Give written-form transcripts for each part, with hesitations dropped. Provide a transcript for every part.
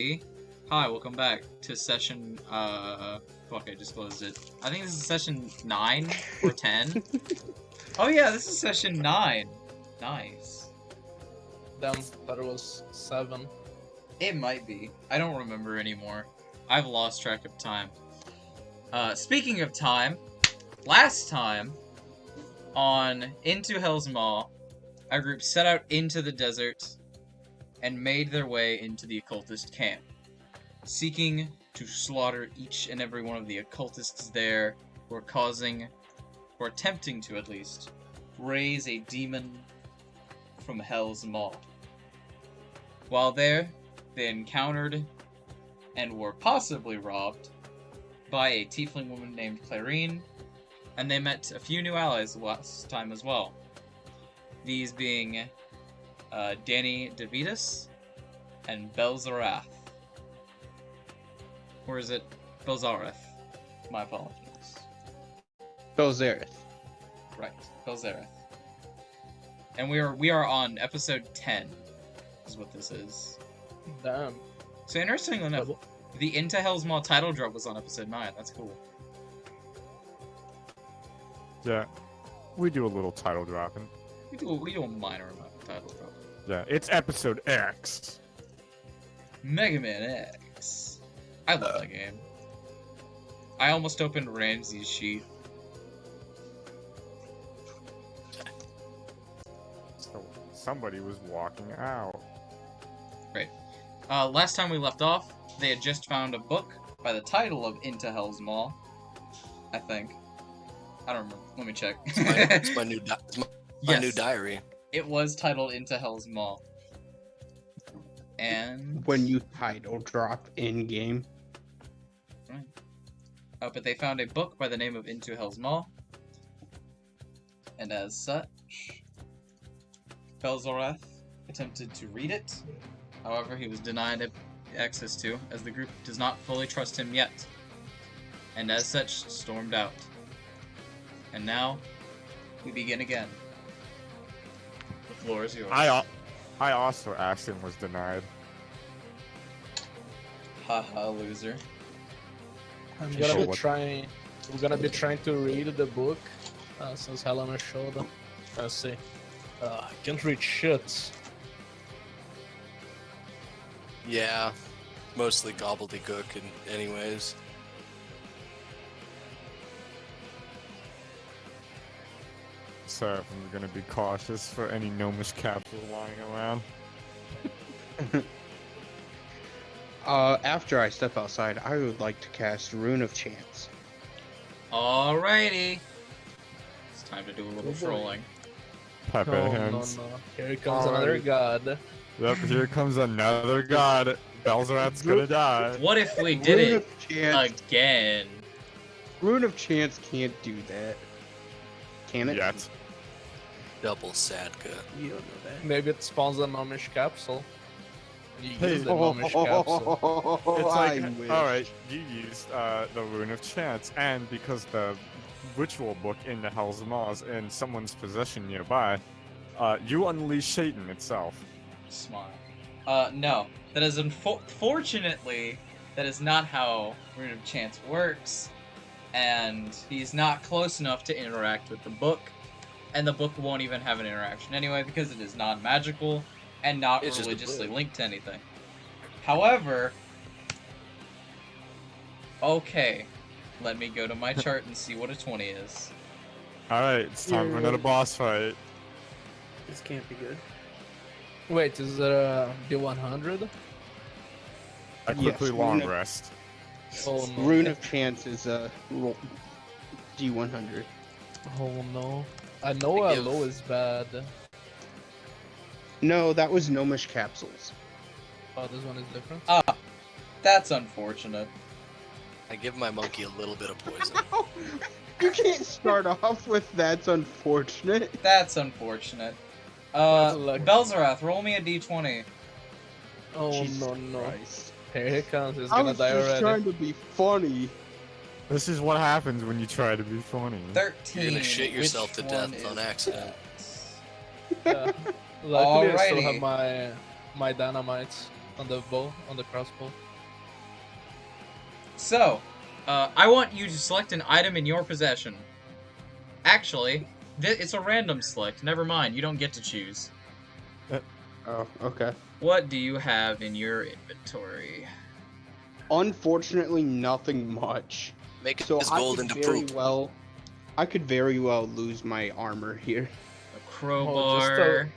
Hi, welcome back to session, fuck, I just closed it. I think this is session 9 or 10. Oh yeah, this is session 9. Nice. Damn, thought it was 7. It might be. I don't remember anymore. I've lost track of time. Speaking of time, last time on Into Hell's Maw, our group set out into the desert and made their way into the occultist camp, seeking to slaughter each and every one of the occultists there who are causing, or attempting to at least, raise a demon from Hell's Maw. While there, they encountered and were possibly robbed by a tiefling woman named Clarine, and they met a few new allies last time as well. These being Dahni Devitious and Belzarath. Or is it Belzarath? My apologies. Belzarath. Right, Belzarath. And we are on episode 10, is what this is. Damn. So interestingly enough, the Into Hell's Maw title drop was on episode 9. That's cool. Yeah, we do a little title dropping. We do a minor amount of title drop. Yeah, it's episode X. Mega Man X. I love that game. I almost opened Ramsey's sheet. So somebody was walking out. Right. Last time we left off, they had just found a book by the title of Into Hell's Maw. I think. I don't remember. Let me check. It's my new new diary. It was titled Into Hell's Maw. And When you title drop in game. right. But they found a book by the name of Into Hell's Maw. And as such, Belzarath attempted to read it. However, he was denied access to, as the group does not fully trust him yet. And as such, stormed out. And now, we begin again. The floor is yours. I also asked and was denied. Haha, loser. I'm Sure, gonna be what- trying. We're gonna be trying to read the book since Helena showed up. Let's see. I can't read shit. Yeah, mostly gobbledygook, anyways. So I'm gonna be cautious for any gnomish capsule lying around. After I step outside, I would like to cast Rune of Chance. Alrighty. It's time to do a little Oh boy. trolling. Pepe No, hands. no. Here comes another god. Yep, here comes another god. Belzarath's gonna die. What if we did Rune it of Chance. again? Rune of Chance can't do that. Can it? Yet. Double sadka. You don't know that. Maybe it spawns a gnomish capsule. You Hey. use the gnomish capsule. It's like, I wish. alright, you used the Rune of Chance, and because the ritual book in the Hell's Maw is in someone's possession nearby, you unleash Satan itself. Smart. No. That is unfortunately, that is not how Rune of Chance works, and he's not close enough to interact with the book, and the book won't even have an interaction anyway because it is non-magical and not It's just a religiously book. linked to anything. However, okay, let me go to my chart and see what a 20 is. Alright, it's time for another boss fight. This can't be good. Wait, is it a D100? I quickly Yes, long Rune of- rest. Oh no. Rune of Chance is D100. Oh no. I know I a give- low is bad. No, that was Gnomish capsules. Oh, this one is different. Ah, that's unfortunate. I give my monkey a little bit of poison. You can't start off with that's unfortunate. That's unfortunate. Luck. Belzarath, roll me a d20. Oh Jesus no. Christ. Here he comes. He's I gonna was die just already. trying to be funny. This is what happens when you try to be funny. 13. You're gonna shit yourself Which to death one on is accident. that? Luckily, I still Alrighty. have my dynamite. on the bow, on the crossbow. So, I want you to select an item in your possession. Actually, it's a random select. Never mind, you don't get to choose. Oh, okay. What do you have in your inventory? Unfortunately, nothing much. Make So his I gold could into very poop. well, I could very well lose my armor here. A crowbar.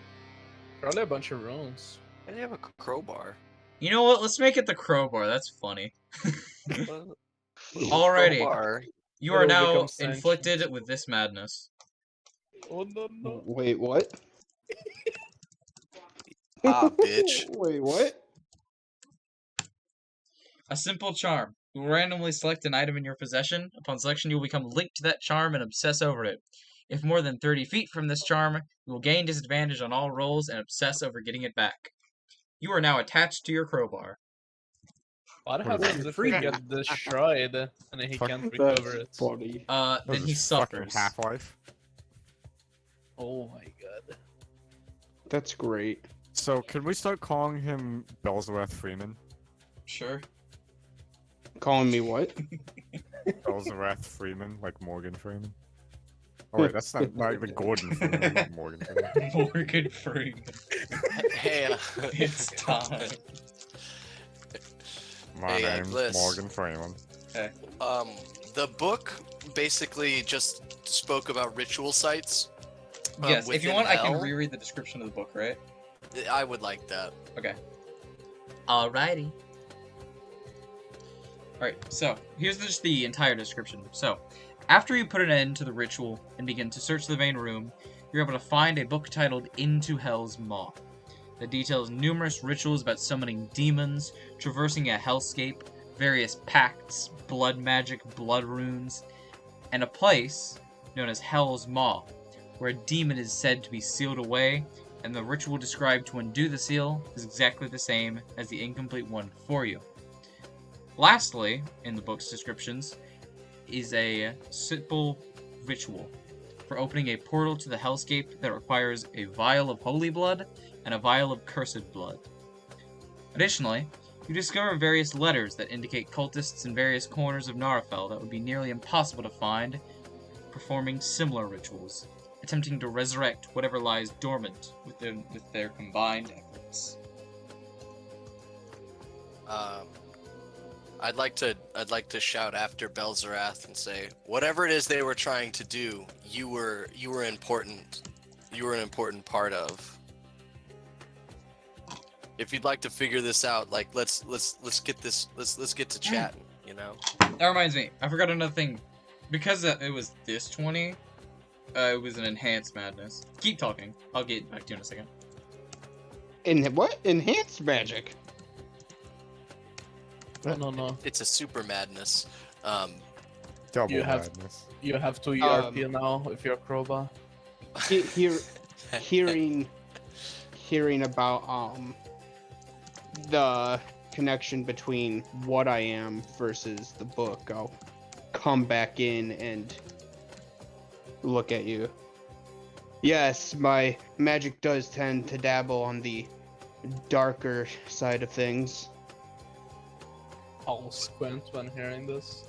Probably a bunch of runes. I have a crowbar. You know what? Let's make it the crowbar. That's funny. Well, Alrighty. crowbar. You are It'll now become sentient. inflicted with this madness. Oh no! Wait, what? Ah, bitch. Wait, what? A simple charm. You will randomly select an item in your possession. Upon selection, you will become linked to that charm and obsess over it. If more than 30 feet from this charm, you will gain disadvantage on all rolls and obsess over getting it back. You are now attached to your crowbar. What What is happens it? if we get destroyed and then he Fuck, can't recover it? That's funny. Then he suffers. Half-Life. Oh my god. That's great. So, can we start calling him Belzarath Freeman? Sure. Calling me what? Belzarath Freeman, like Morgan Freeman? Oh wait, that's not like the Gordon Freeman, not Morgan Freeman. Morgan Freeman. Hey, It's time. My Hey, name's Bliss. Morgan Freeman. the book basically just spoke about ritual sites. Yes, if you within want, I can hell. reread the description of the book, right? I would like that. Okay. Alrighty. Alright, so here's just the entire description. So, after you put an end to the ritual and begin to search the main room, you're able to find a book titled Into Hell's Maw that details numerous rituals about summoning demons, traversing a hellscape, various pacts, blood magic, blood runes, and a place known as Hell's Maw, where a demon is said to be sealed away, and the ritual described to undo the seal is exactly the same as the incomplete one for you. Lastly, in the book's descriptions, is a simple ritual for opening a portal to the hellscape that requires a vial of holy blood and a vial of cursed blood. Additionally, you discover various letters that indicate cultists in various corners of Narafel that would be nearly impossible to find performing similar rituals, attempting to resurrect whatever lies dormant with their combined efforts. I'd like to shout after Belzarath and say, whatever it is they were trying to do, you were important. You were an important part of. If you'd like to figure this out, like let's get to chatting, you know. That reminds me, I forgot another thing. Because it was this 20, it was an enhanced madness. Keep talking. I'll get back to you in a second. In what? Enhanced magic. No. It's a super madness. Double You have- madness. You have to ERP now with your crowbar. Hearing about the connection between what I am versus the book, I'll come back in and look at you. Yes, my magic does tend to dabble on the darker side of things. I'll squint when hearing this.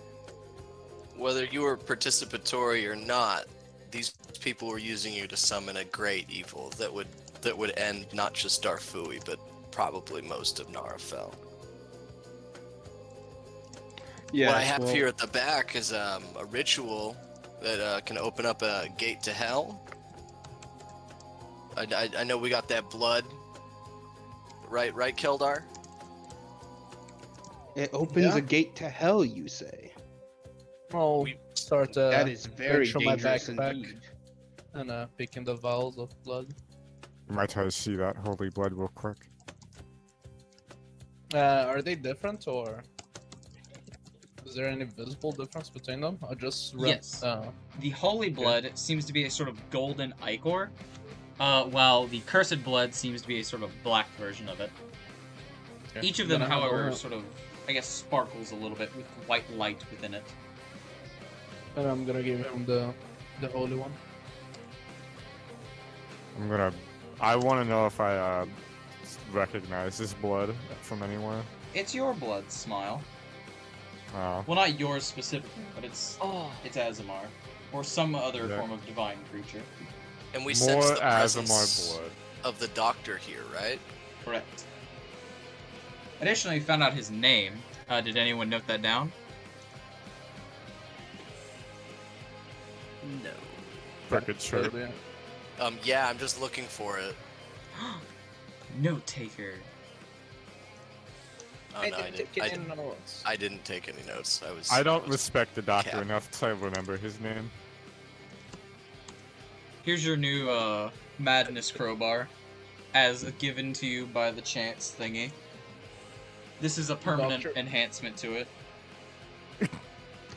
Whether you were participatory or not, these people were using you to summon a great evil that would end not just Darfui, but probably most of Narafel. Yeah, What I have here at the back is a ritual that can open up a gate to hell. I know we got that blood, right, Keldar? It opens Yeah. a gate to hell, you say? I'll start That is very reach on my dangerous backpack indeed. and picking the vials of blood. Might try to see that holy blood real quick. Are they different or is there any visible difference between them? I just read. Yes. The holy blood seems to be a sort of golden ichor, while the cursed blood seems to be a sort of black version of it. Okay. Each of them, Then I have however, a- sort of, I guess, sparkles a little bit with white light within it. And I'm gonna give him the holy one. I want to know if I recognize his blood from anywhere? It's your blood, Smile. Oh. Well, not yours specifically, but it's Aasimar. Or some other Yeah. form of divine creature. And we More sense the Aasimar presence blood. of the doctor here, right? Correct. Additionally, we found out his name. Did anyone note that down? No. Crooked shirt. Yeah, I'm just looking for it. Note taker. Oh, no, I didn't take any notes. I don't respect the doctor Cap. enough to remember his name. Here's your new madness crowbar, as given to you by the chance thingy. This is a permanent Doctor. enhancement to it.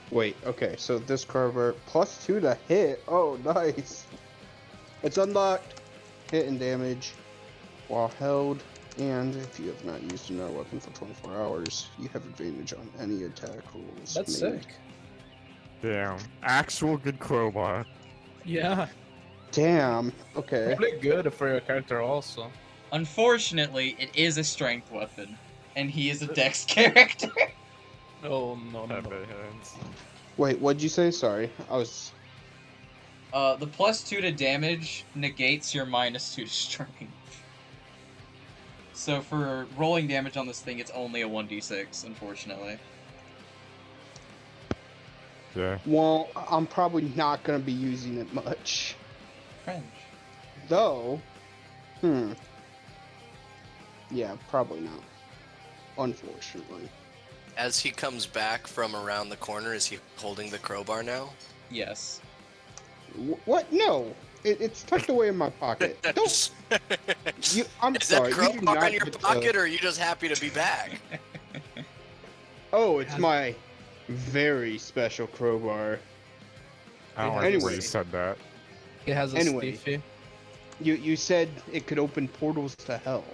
Wait, okay, so this Carver +2 to hit. Oh, nice. It's unlocked. Hit and damage while held, and if you have not used another weapon for 24 hours, you have advantage on any attack rolls. That's made. sick. Damn. Actual good crowbar. Yeah, Damn. Okay. probably good for your character also. Unfortunately, it is a strength weapon, and he is a dex character. Oh no. Heavy hands. Wait, what'd you say? Sorry, I was. The +2 to damage negates your -2 to strength. So for rolling damage on this thing, it's only a 1d6, unfortunately. Yeah. Well, I'm probably not gonna be using it much, Cringe. though. Yeah, probably not. Unfortunately. As he comes back from around the corner, is he holding the crowbar now? Yes. What? No. It's tucked away in my pocket. Don't. I'm Is sorry. that You do crowbar not in your get to- pocket, or are you just happy to be back? Oh, it's my very special crowbar. I don't like Anyway. the way you said that. It has a Anyway. stiffy. You said it could open portals to hell.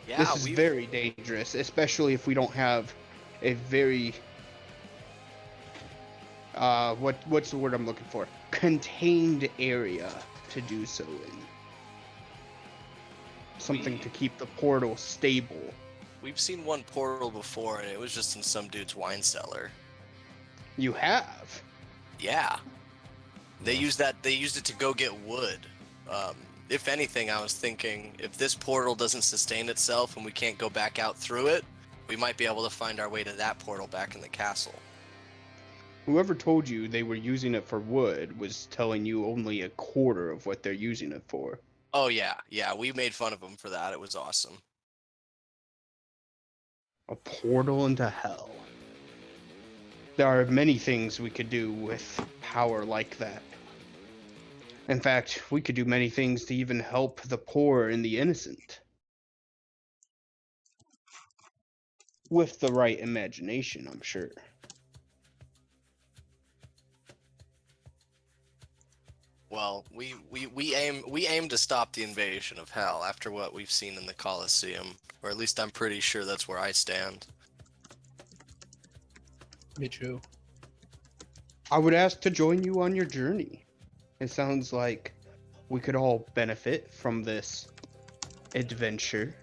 Yeah, This is we've very dangerous, especially if we don't have a very what's the word I'm looking for? Contained area to do so in. Something to keep the portal stable. we've seen one portal before, and it was just in some dude's wine cellar. You have. Yeah, they used that. They used it to go get wood. If anything, I was thinking if this portal doesn't sustain itself and we can't go back out through it, we might be able to find our way to that portal back in the castle. Whoever told you they were using it for wood was telling you only a quarter of what they're using it for. Oh yeah, we made fun of them for that. It was awesome. A portal into hell. There are many things we could do with power like that. In fact, we could do many things to even help the poor and the innocent. With the right imagination, I'm sure. Well, we aim to stop the invasion of hell after what we've seen in the Colosseum, or at least I'm pretty sure that's where I stand. Me too. I would ask to join you on your journey. It sounds like we could all benefit from this adventure.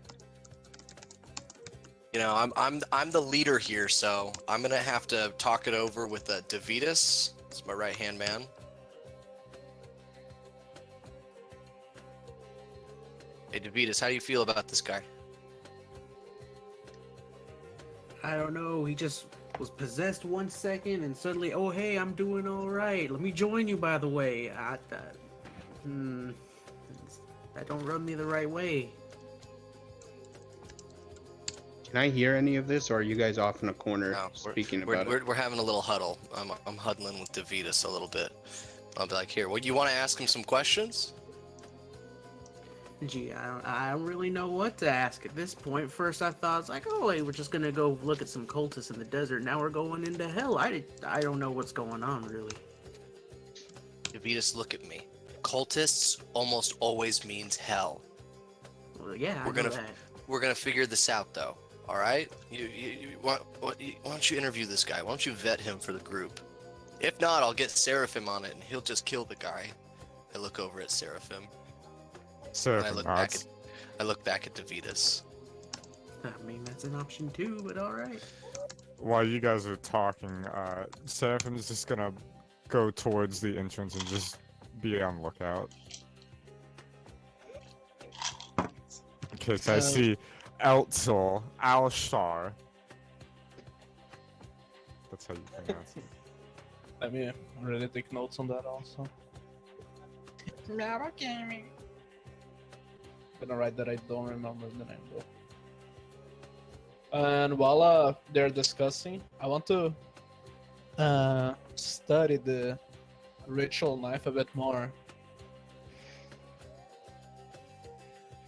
You know, I'm the leader here, so I'm gonna have to talk it over with Devitious. It's my right hand man. Hey Devitious, how do you feel about this guy? I don't know. He just was possessed 1 second, and suddenly, oh hey, I'm doing all right. Let me join you. By the way, that don't rub me the right way. Can I hear any of this, or are you guys off in a corner No, speaking we're, about we're, it? we're having a little huddle. I'm huddling with Devitious a little bit. I'll be like, here, what you want to ask him some questions? Gee, I don't really know what to ask at this point. First, I thought it's like, oh, hey, we're just gonna go look at some cultists in the desert. Now we're going into hell. I don't know what's going on really. Devitious, look at me. Cultists almost always means hell. Well, yeah, We're gonna figure this out though. All right? Why don't you interview this guy? Why don't you vet him for the group? If not, I'll get Seraphim on it, and he'll just kill the guy. I look over at Seraphim. And I Seraphim look back odds. I look back at Devitious. I mean, that's an option too, but alright. While you guys are talking, Seraphine's just gonna go towards the entrance and just be on lookout. In case I see Eltsel, Alshar. That's how you pronounce it. Let me really take notes on that also. Gonna write that I don't remember the name though. And while they're discussing, I want to study the ritual knife a bit more.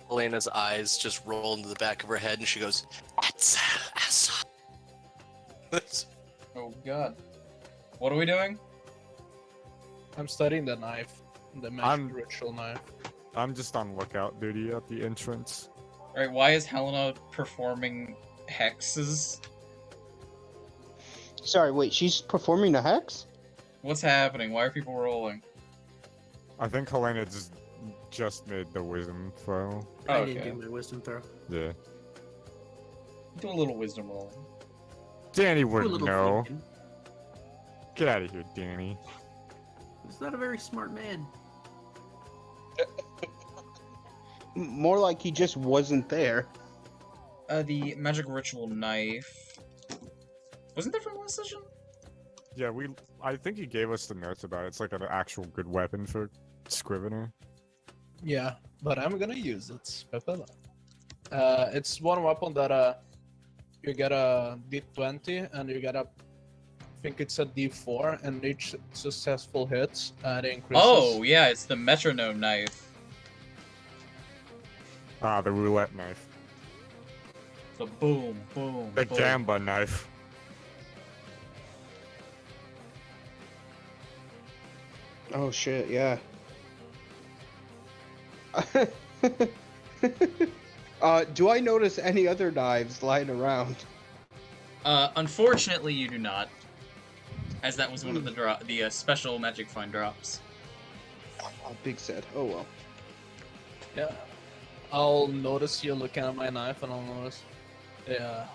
Helena's eyes just roll into the back of her head, and she goes, Oh god. What are we doing? I'm studying the knife, the magic ritual knife. I'm just on lookout duty at the entrance. Alright, why is Helena performing hexes? Sorry, wait, she's performing a hex? What's happening? Why are people rolling? I think Helena just made the wisdom throw. I Okay. didn't do my wisdom throw. Yeah. Do a little wisdom roll. Danny Do a wouldn't little know. thinking. Get out of here, Danny. He's not a very smart man. More like he just wasn't there. The magic ritual knife. Wasn't that from last session? Yeah, I think he gave us the notes about it. It's like an actual good weapon for Scrivener. Yeah, but I'm gonna use it. It's one weapon that you get a D20 and you get a, I think it's a D4, and each successful hit it increases. Oh, yeah, it's the metronome knife. Ah, the roulette knife. The boom, boom, The boom. gamba knife. Oh shit, yeah. Do I notice any other knives lying around? Unfortunately, you do not. As that was one of the special magic find drops. Oh, big sad. Oh well. Yeah. I'll notice you looking at my knife, and I'll notice. Yeah.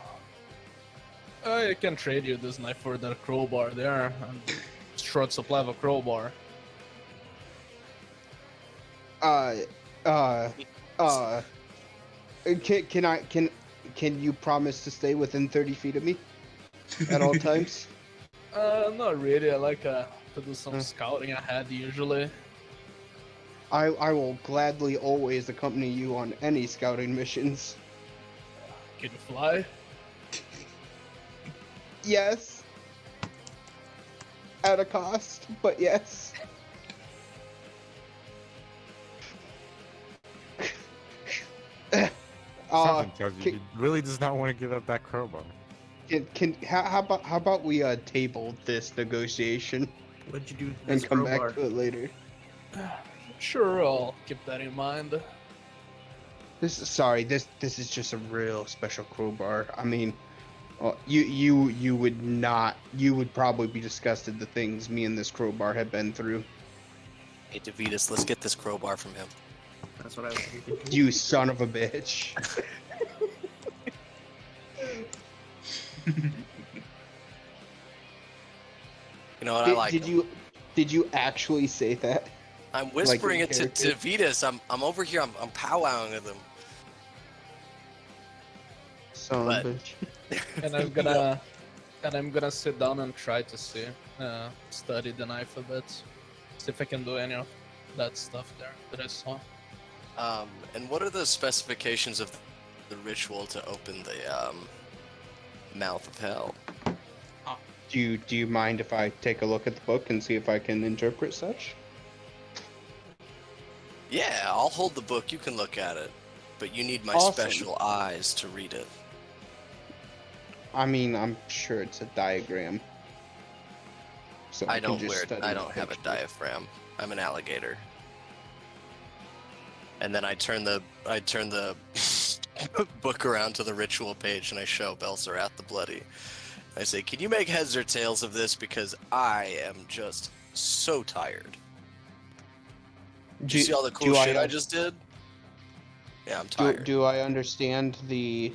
I can trade you this knife for that crowbar there. I'm short supply of a crowbar. Can you promise to stay within 30 feet of me at all times? Not really. I like to do some scouting ahead usually. I will gladly always accompany you on any scouting missions. Can you fly? Yes. At a cost, but yes. Something tells you he really does not want to give up that crowbar. How about we table this negotiation What'd you do to and this come crowbar? back to it later? Sure, I'll keep that in mind. This is just a real special crowbar. I mean, you would probably be disgusted the things me and this crowbar have been through. Hey, Devitious, let's get this crowbar from him. That's what I was thinking. You son of a bitch. You know what? I like Did him. you actually say that? I'm whispering like it in to Devitious. I'm over here. I'm powwowing with him. Son of a bitch. And I'm gonna sit down and try to study the knife a bit, see if I can do any of that stuff there that I saw. And what are the specifications of the ritual to open the mouth of hell? Do you mind if I take a look at the book and see if I can interpret such? Yeah, I'll hold the book. You can look at it, but you need my Awesome. special eyes to read it. I mean, I'm sure it's a diagram. So I can don't just study I the don't have a picture. diaphragm. I'm an alligator. And then I turn the book around to the ritual page and I show Belzarath the Bloody. I say, "Can you make heads or tails of this? Because I am just so tired." Did you see all the cool shit I just did? Yeah, I'm tired. Do I understand the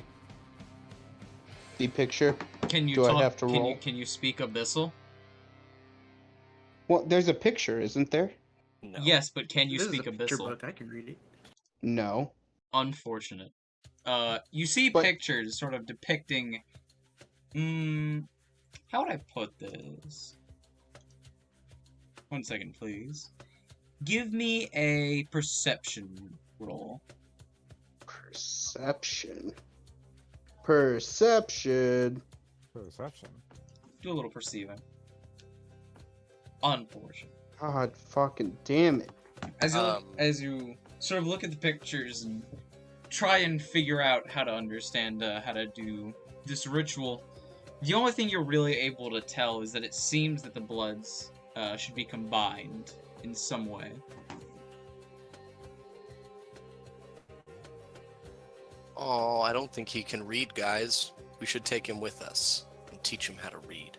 picture? Can you Do I talk? have to roll? Can you speak Abyssal? Well, there's a picture, isn't there? No. Yes, but can you This speak is a picture Abyssal? book. I can read it. No. Unfortunate. You see But- pictures sort of depicting. How would I put this? 1 second, please. Give me a perception roll. Perception. Perception. Do a little perceiving. Unfortunate. God fucking damn it. As you sort of look at the pictures and try and figure out how to understand how to do this ritual, the only thing you're really able to tell is that it seems that the bloods should be combined in some way. Oh, I don't think he can read, guys. We should take him with us and teach him how to read.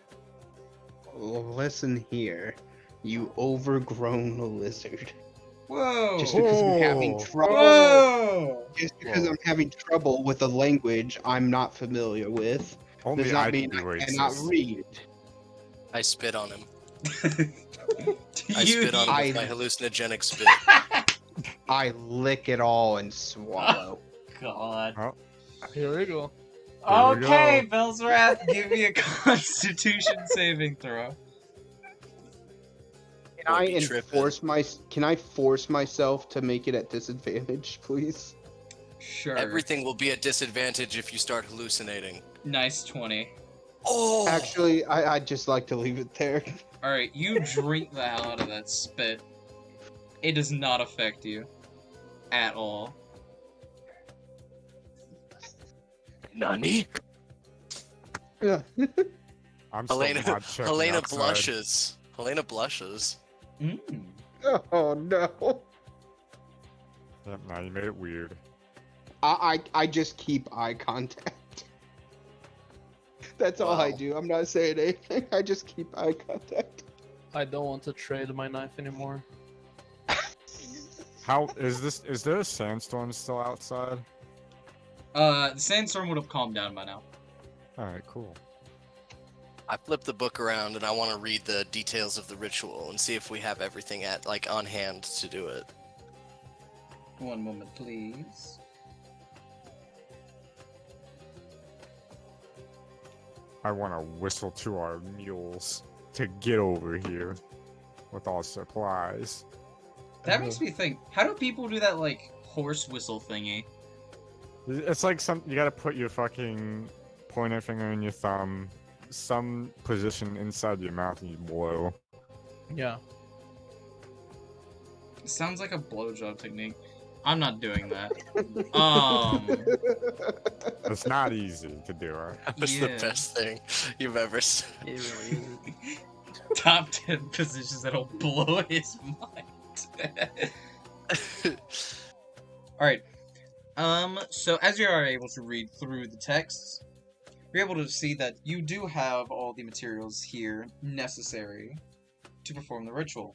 Listen here, you overgrown lizard. Whoa! Just because I'm having trouble. Whoa! Just because I'm having trouble with a language I'm not familiar with Only does not I mean can do I cannot racist. read. I spit on him. I I spit on him I- with my hallucinogenic spit. I lick it all and swallow. God. Here we go. There we Okay, Belzarath, give me a Constitution saving throw. Can I force myself to make it at disadvantage, please? Sure. Everything will be at disadvantage if you start hallucinating. Nice 20. Oh! Actually, I'd just like to leave it there. Alright, you drink the hell out of that spit. It does not affect you. At all. Nani? Yeah. I'm still Helena, not checking Helena outside. blushes. Helena blushes. Mm. Oh no. Yep, now you made it weird. I just keep eye contact. That's all I Wow. do. I'm not saying anything. I just keep eye contact. I don't want to trade my knife anymore. How is this? Is there a sandstorm still outside? The sandstorm would have calmed down by now. All right, cool. I flip the book around and I want to read the details of the ritual and see if we have everything on hand to do it. 1 moment, please. I want to whistle to our mules to get over here with all supplies. That makes me think, how do people do that, like, horse whistle thingy? It's like you gotta put your fucking pointer finger in your thumb, some position inside your mouth, and you blow. Yeah. It sounds like a blowjob technique. I'm not doing that. It's not easy to do it. That was Yeah. the best thing you've ever said. It really isn't. Top 10 positions that'll blow his mind. Alright. So as you are able to read through the texts, you're able to see that you do have all the materials here necessary to perform the ritual.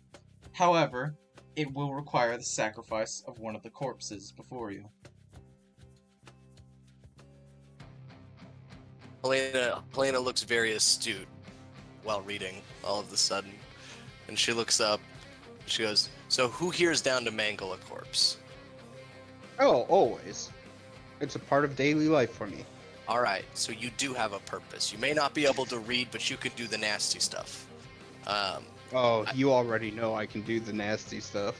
However, it will require the sacrifice of one of the corpses before you. Helena looks very astute while reading all of a sudden. And she looks up, she goes, "So who here is down to mangle a corpse?" Oh, always. It's a part of daily life for me. Alright, so you do have a purpose. You may not be able to read, but you can do the nasty stuff. Oh, you already know I can do the nasty stuff.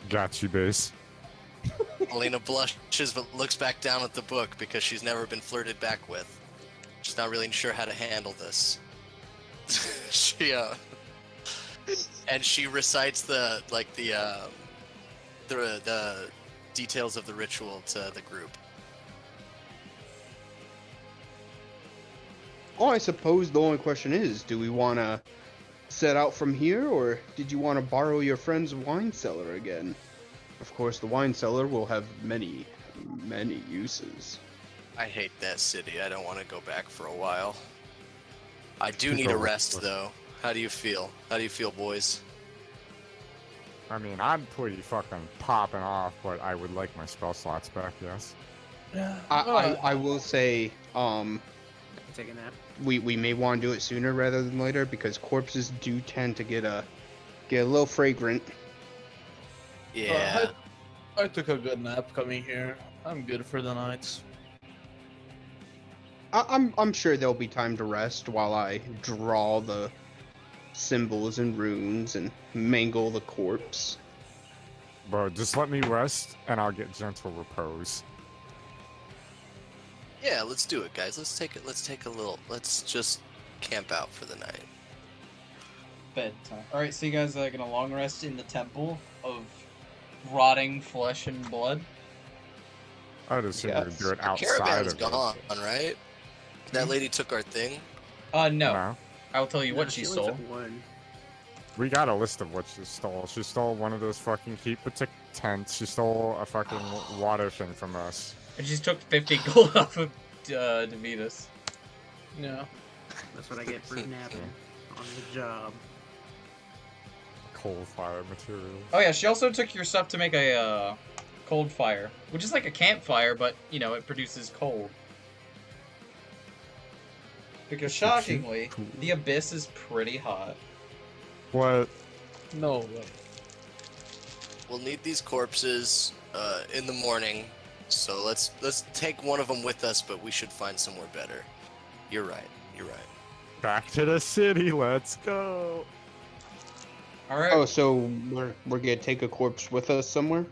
Got you, base. Helena blushes but looks back down at the book because she's never been flirted back with. She's not really sure how to handle this. And she recites the details of the ritual to the group. Oh, I suppose the only question is, do we want to set out from here, or did you want to borrow your friend's wine cellar again? Of course, the wine cellar will have many, many uses. I hate that city. I don't want to go back for a while. I do Keep need a going. rest, though. How do you feel? How do you feel, boys? I mean, I'm pretty fucking popping off, but I would like my spell slots back, yes. Yeah. I will say, Take a nap. we may want to do it sooner rather than later because corpses do tend to get a little fragrant. Yeah. I took a good nap coming here. I'm good for the night. I'm sure there'll be time to rest while I draw the symbols and runes and mangle the corpse. But just let me rest, and I'll get gentle repose. Yeah, let's do it, guys. Let's take a little. Let's just camp out for the night. Bedtime. Alright, so you guys are gonna long rest in the temple of rotting flesh and blood? I'd assume Yeah. we would do it The outside caravan's of gone, this. right? That lady took our thing. No. No. I'll tell you what No, she only stole. took one. We got a list of what she stole. She stole one of those fucking keep tents. She stole a fucking water thing from us. And she took 50 gold off of Devitious. Yeah. That's what I get for napping on the job. Coal fire materials. Oh yeah, she also took your stuff to make a cold fire, which is like a campfire, but you know it produces cold. Because shockingly, Cool. the abyss is pretty hot. What? No way. We'll need these corpses in the morning, so let's take one of them with us. But we should find somewhere better. You're right. You're right. Back to the city. Let's go. All right. Oh, so we're gonna take a corpse with us somewhere?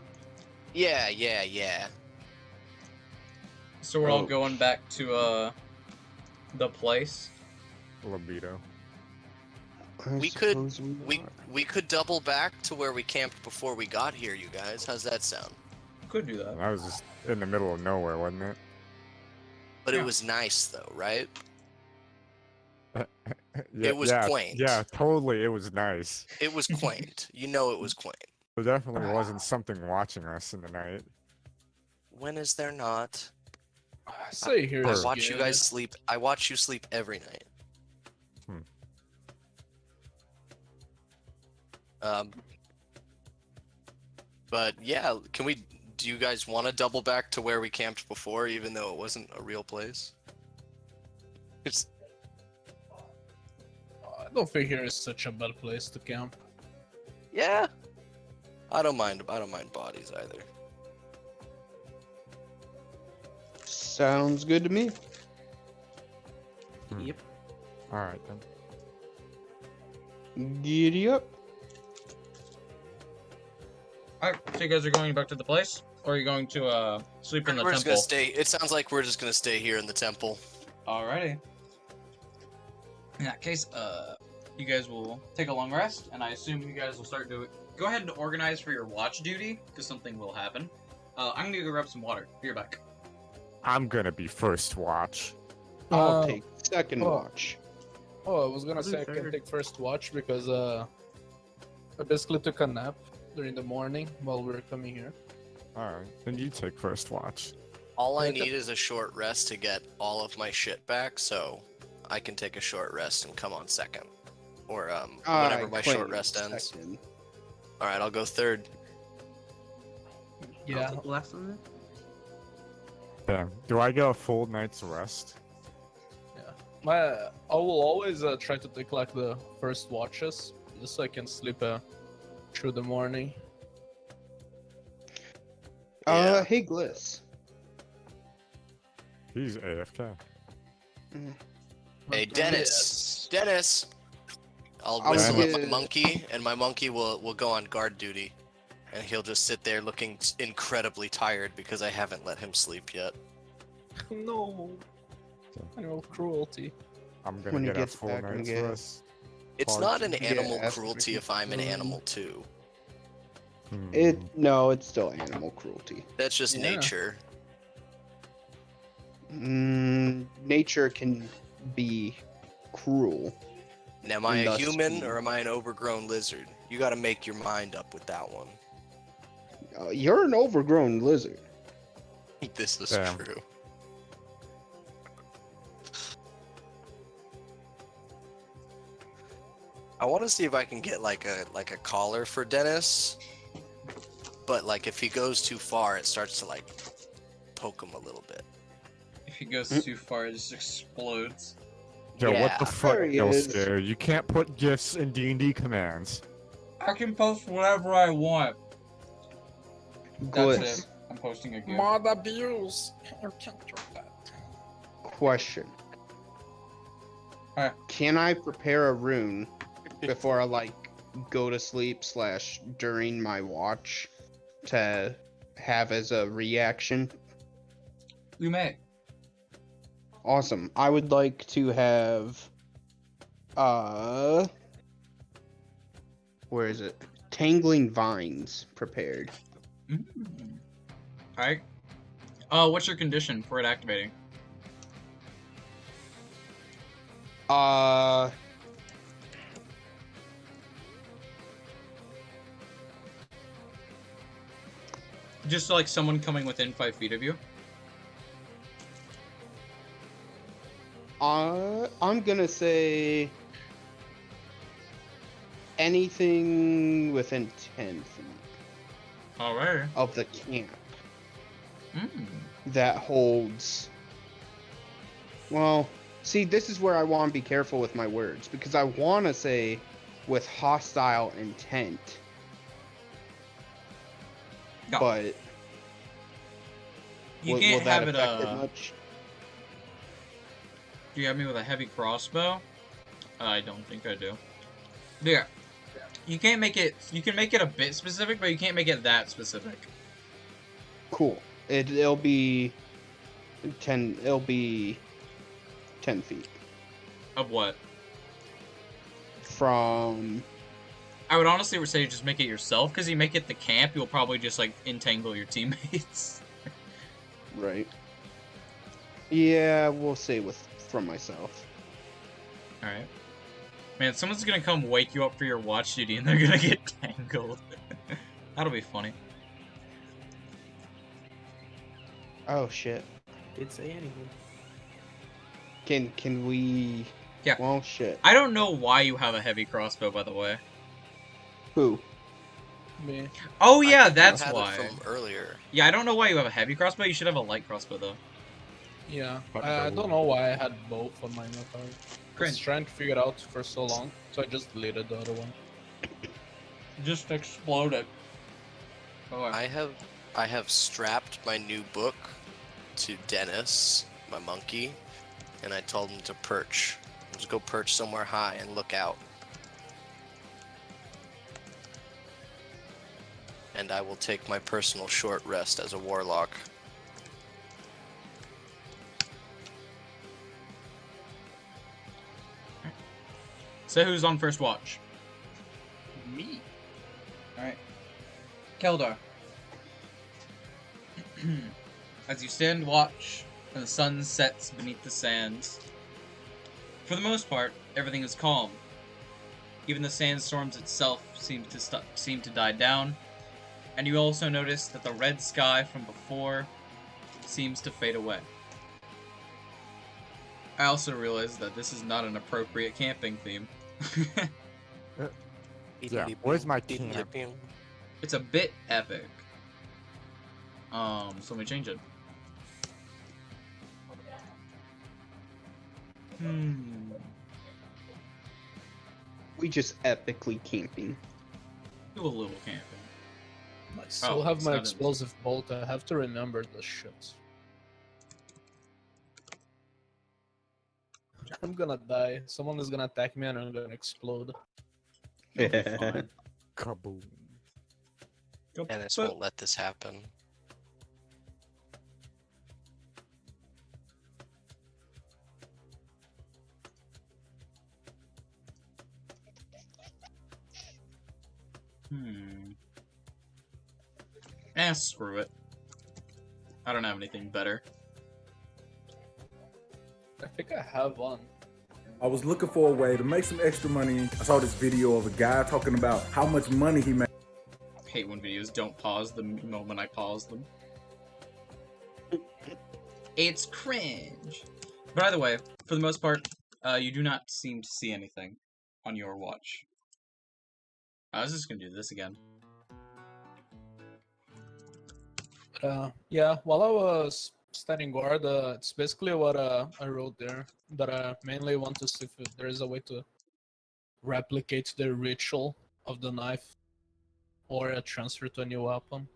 Yeah. So we're all Oh. going back to the place. Libido. We could we could double back to where we camped before we got here, you guys. How's that sound? Could do that. That was just in the middle of nowhere, wasn't it? But Yeah. it was nice though, right? Yeah, It was yeah, quaint. Yeah, totally. It was nice. It was quaint. You know it was quaint. There definitely wasn't something watching us in the night. When is there not? Say here. I watch you guys sleep. I watch you sleep every night. But yeah, do you guys want to double back to where we camped before, even though it wasn't a real place? It's, I don't think here is such a bad place to camp. yeah. I don't mind bodies either. Sounds good to me. Yep. Alright then. Giddy up. Alright, so you guys are going back to the place? Or are you going to sleep in the We're just gonna temple? stay. It sounds like we're just gonna stay here in the temple. Alrighty. In that case, you guys will take a long rest, and I assume you guys will start doing. Go ahead and organize for your watch duty, because something will happen. I'm gonna go grab some water. Be right back. I'm gonna be first watch. I'll take second oh. watch. Oh, I was gonna I'll do say I can third. take first watch because I basically took a nap during the morning while we were coming here. Alright, then you take first watch. All I Yeah, need is a short rest to get all of my shit back, so I can take a short rest and come on second. Or whenever my short rest ends. Second. Alright, I'll go third. Yeah. I'll take last on that. Damn. Do I get a full night's rest? I will always try to take like the first watches just so I can sleep through the morning. Yeah. Hey Gliss. He's AFK. Hey, Dennis! Dennis! I'll I whistle was at my gonna- monkey, and my monkey will go on guard duty. And he'll just sit there looking incredibly tired because I haven't let him sleep yet. No. Animal cruelty. I'm gonna When he get a gets full back, I'm night's gonna- rest. It's Hard not to an get animal asked cruelty if I'm an animal too. No, it's still animal cruelty. That's just Yeah. nature. Nature can be cruel. Now, am I a Thus human be- or am I an overgrown lizard? You gotta make your mind up with that one. You're an overgrown lizard. This is Damn. true. I want to see if I can get like a collar for Dennis, but like if he goes too far, it starts to like poke him a little bit. If he goes too far, it just explodes. Yo, what Yeah. the fuck, There he is. Gilster? You can't put gifts in D&D commands. I can post whatever I want. That's Glitz. it. I'm posting a gift. Mod abuse. You can't do that. Question. Alright. Can I prepare a rune before I like go to sleep / during my watch to have as a reaction? You may. Awesome. I would like to have where is it? Tangling vines prepared. Alright. What's your condition for it activating? Just like someone coming within 5 feet of you? I'm gonna say anything within 10 feet Alright. of the camp Mm. that holds. Well, see, this is where I want to be careful with my words because I want to say with hostile intent, No. but You will can't that have it, affect it much? Do you have me with a heavy crossbow? I don't think I do. Yeah. You can't make it, you can make it a bit specific, but you can't make it that specific. Cool. It'll be 10. It'll be 10 feet Of what? from. I would honestly say just make it yourself, because you make it the camp, you'll probably just, like, entangle your teammates. Right. Yeah, we'll say from myself. Alright. Man, someone's gonna come wake you up for your watch duty, and they're gonna get tangled. That'll be funny. Oh shit. Did say anything. Can we? Yeah. Well, shit. I don't know why you have a heavy crossbow, by the way. Who? Me. Oh I yeah, think you that's had why. it from earlier. Yeah, I don't know why you have a heavy crossbow. You should have a light crossbow, though. Yeah. But I the- don't know why I had both on my Minotaur. I was Cringe. trying to figure it out for so long, so I just deleted the other one. Just explode it. Oh, I have strapped my new book to Dennis, my monkey, and I told him to perch. Just go perch somewhere high and look out. And I will take my personal short rest as a warlock. So who's on first watch? Me. Alright. Keldar. As you stand watch, and the sun sets beneath the sands. For the most part, everything is calm. Even the sandstorms itself seem to die down, and you also notice that the red sky from before seems to fade away. I also realized that this is not an appropriate camping theme. Yeah, where's my camp? It's a bit epic. So let me change it. We just epically camping. Do a little camping. I still have my 7. explosive bolt. I have to remember this shit. I'm gonna die. Someone is gonna attack me and I'm gonna explode. Fine. Kaboom. Dennis won't let this happen. Screw it. I don't have anything better. I think I have one. I was looking for a way to make some extra money. I saw this video of a guy talking about how much money he made. I hate when videos don't pause the moment I pause them. It's cringe. But either way, for the most part, you do not seem to see anything on your watch. I was just gonna do this again. Yeah, while I was standing guard, it's basically what I wrote there. That I mainly want to see if there is a way to replicate the ritual of the knife or a transfer to a new weapon.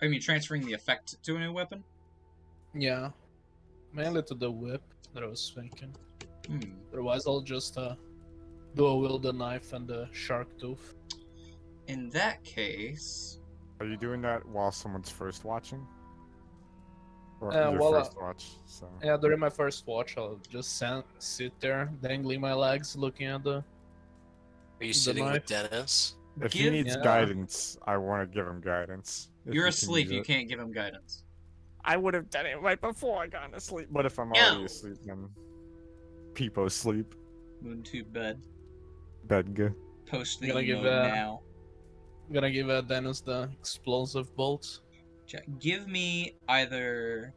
I mean, transferring the effect to a new weapon? Yeah, mainly to the whip that I was thinking. Hmm. Otherwise, I'll just dual wield the knife and the shark tooth. In that case... Are you doing that while someone's first watching? Or your Well, first watch, so... yeah, during my first watch, I'll just sit there, dangling my legs, looking at the. Are you The sitting with knife. Dennis? If he Give- needs Yeah. guidance, I want to give him guidance. If You're he can asleep, use you it. can't give him guidance. I would have done it right before I got asleep. But if I'm No. already asleep, then... Peepo sleep. Moontube bed. Bedga. Post the Gonna give emote that- now. I'm gonna give Dennis the explosive bolt. Give me either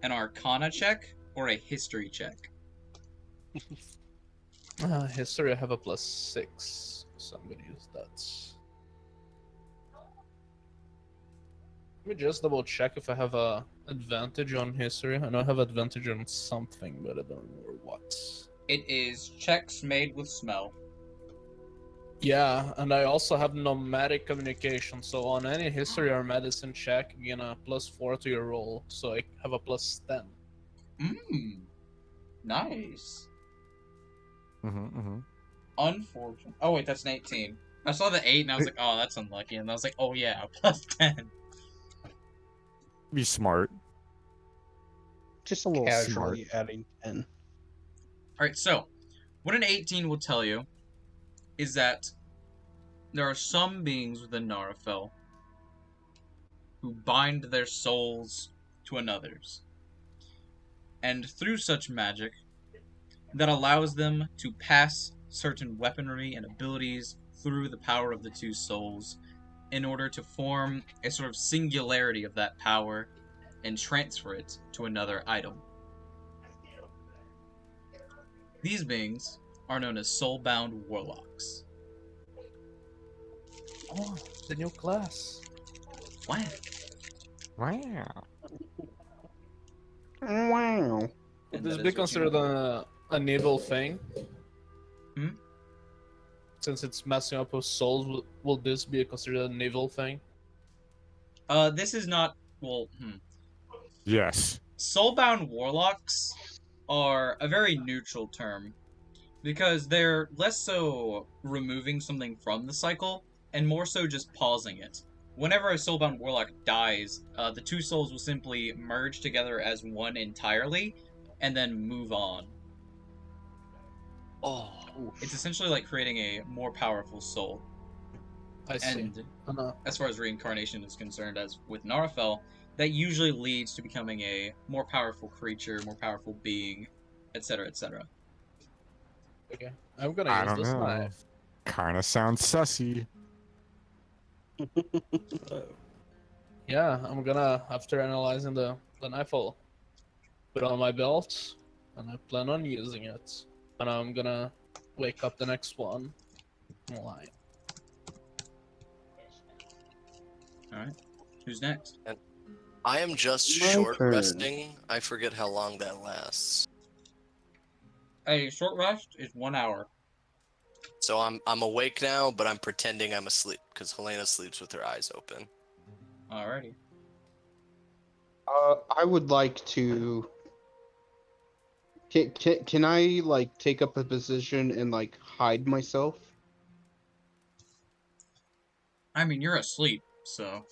an Arcana check or a History check. History, I have a +6, so I'm gonna use that. Let me just double check if I have a advantage on history. I know I have advantage on something, but I don't remember what. It is checks made with smell. Yeah, and I also have nomadic communication, so on any history or medicine check, you get a +4 to your roll, so I have a +10. Mmm. Nice. Mm-hmm. Unfortunate. Oh wait, that's an 18. I saw the 8 and I was like, oh, that's unlucky. And I was like, oh yeah, +10. Be smart. Just a little Casually adding 10. Alright, so, what an 18 will tell you is that there are some beings within Narafel who bind their souls to another's. And through such magic, that allows them to pass certain weaponry and abilities through the power of the two souls in order to form a sort of singularity of that power and transfer it to another item. These beings are known as soul-bound warlocks. Oh, the new class. Wow. Wow. Wow. Would And this that be is what you considered know. an evil thing? Hmm? Since it's messing up with souls, will this be considered an evil thing? This is not, well, Yes. Soulbound warlocks are a very neutral term because they're less so removing something from the cycle and more so just pausing it. Whenever a soulbound warlock dies, the two souls will simply merge together as one entirely and then move on. Oh, It's essentially like creating a more powerful soul. I see. And Uh, as far as reincarnation is concerned, as with Narafel, that usually leads to becoming a more powerful creature, more powerful being, etc., etc. okay. I'm gonna I use don't this know. knife. Kinda sounds sussy. Yeah, I'm gonna, after analyzing the knife, I'll put it on my belt, and I plan on using it. And I'm gonna wake up the next one. Line. Alright. Who's next? I am just My short turn. resting. I forget how long that lasts. A short rest is 1 hour. So I'm awake now, but I'm pretending I'm asleep because Helena sleeps with her eyes open. Alrighty. I would like to. Can I like take up a position and like hide myself? I mean, you're asleep, so...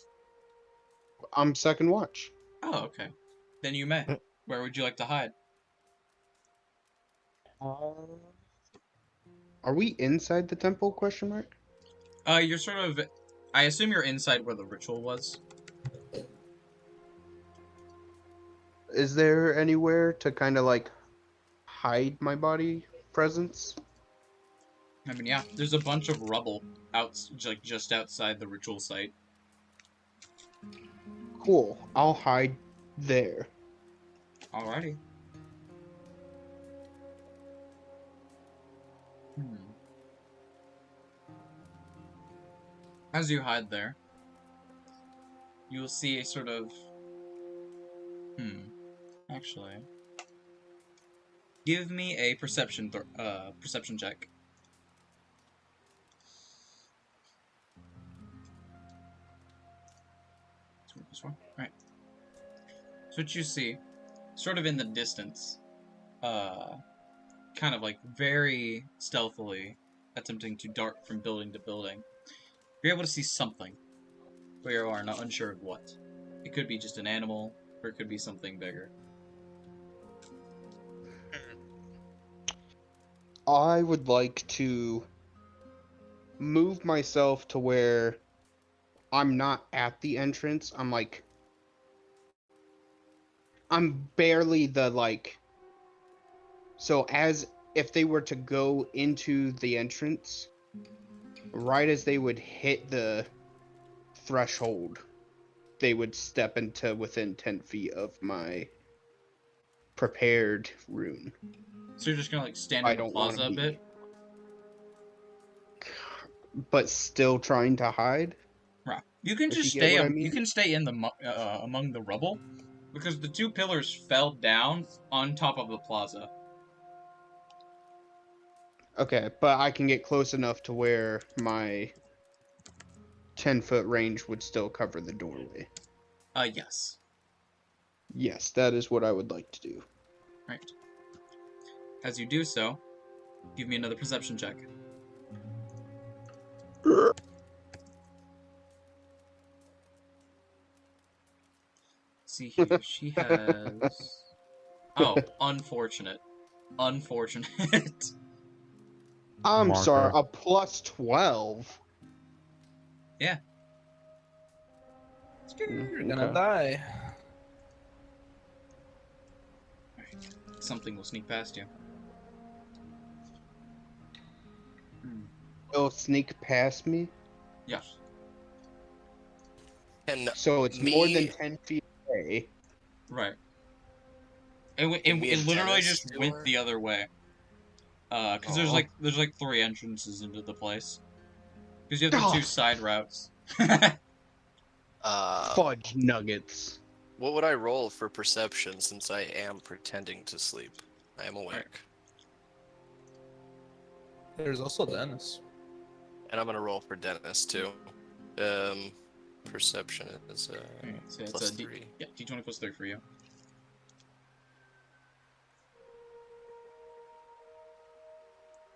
I'm second watch. Oh, okay. Then you may. Where would you like to hide? Are we inside the temple? Question mark. You're sort of... I assume you're inside where the ritual was. Is there anywhere to kind of like hide my body presence? I mean, yeah, there's a bunch of rubble like just outside the ritual site. Cool. I'll hide there. Alrighty. Hmm. As you hide there, you will see a sort of... Actually... Give me a perception check. Alright. So what you see, sort of in the distance, kind of like very stealthily attempting to dart from building to building, you're able to see something where you are not unsure of what. It could be just an animal, or it could be something bigger. I would like to move myself to where I'm not at the entrance. I'm barely so as if they were to go into the entrance, right as they would hit the threshold, they would step into within 10 feet of my prepared rune. So you're just gonna like stand in the plaza a bit? But still trying to hide? Right. You can just stay. You can stay in the among the rubble, because the two pillars fell down on top of the plaza. Okay, but I can get close enough to where my 10-foot range would still cover the doorway. Yes. Yes, that is what I would like to do. Right. As you do so, give me another perception check. See here, she has... Oh, unfortunate. Unfortunate. I'm Marker. sorry, a plus 12? Yeah. You're gonna die. Something will sneak past you. It'll sneak past me? Yeah. And So it's more than 10 feet away. Right. It literally just went the other way. Cause there's like 3 entrances into the place. Cause you have the 2 side routes. Fudge nuggets. What would I roll for perception since I am pretending to sleep? I am awake. There's also Dennis. And I'm gonna roll for Dennis too. Perception is so plus it's 3. Yeah, D20 plus 3 for you.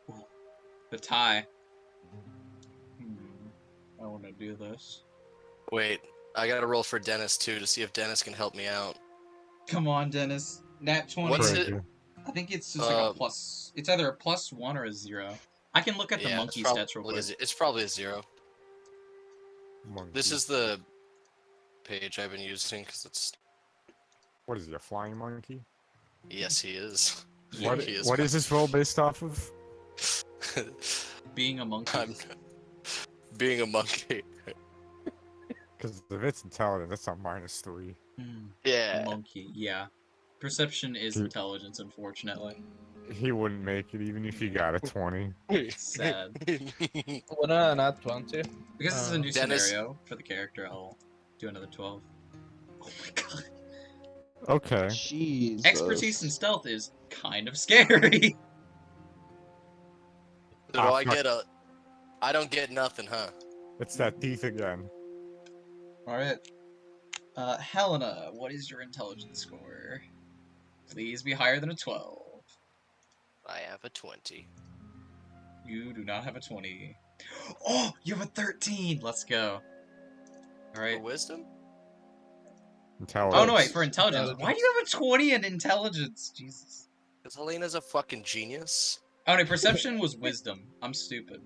Ooh, the tie. I want to do this. Wait, I gotta roll for Dennis too to see if Dennis can help me out. Come on, Dennis. Nat 20. What's it? I think it's just like a plus. It's either a +1 or a 0. I can look at the monkey stats real quick. It's probably a 0. Monkey. This is the page I've been using because it's. What is he, a flying monkey? Yes, he is. What, He is. what is this role based off of? Being a monkey. Being a monkey. Because if it's intelligent, that's a -3. Yeah. Monkey, yeah. Perception is intelligence, unfortunately. He wouldn't make it even if he got a 20. Sad. What a nat 20? Because this is a new Dennis... scenario for the character, I'll do another 12. Oh my god. Okay. Jesus. Expertise in stealth is kind of scary. So do I get a... I don't get nothing, huh? It's that thief again. Alright. Helena, what is your intelligence score? Please be higher than a 12. I have a 20. You do not have a 20. Oh, you have a 13! Let's go. Alright. For wisdom? Intelligence. Oh, no, wait, for intelligence. Why do you have a 20 in intelligence? Jesus. Because Helena's a fucking genius. Oh, no, perception was wisdom. I'm stupid.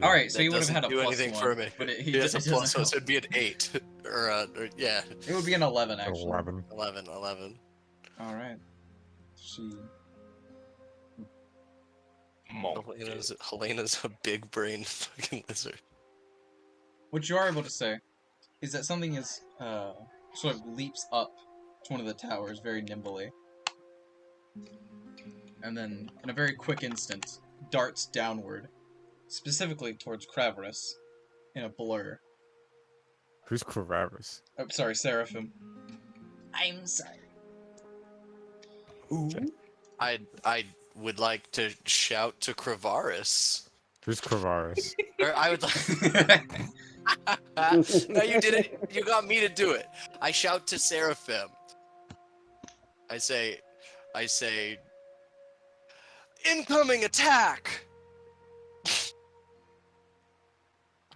Alright, so you would have had a do +1. anything for me. But He has a plus, so it'd be an 8. or yeah. It would be an 11, actually. 11. 11. Alright. She... Helena's a big brain fucking lizard. What you are able to say is that something is, sort of leaps up to one of the towers very nimbly. And then, in a very quick instant, darts downward, specifically towards Cravarus. in a blur. Who's Cravarus? Oh, sorry, Seraphim. I'm sorry. Who? I would like to shout to Cravarus. Who's Cravarus? Or I would like. No, you did it. You got me to do it. I shout to Seraphim. I say, incoming attack.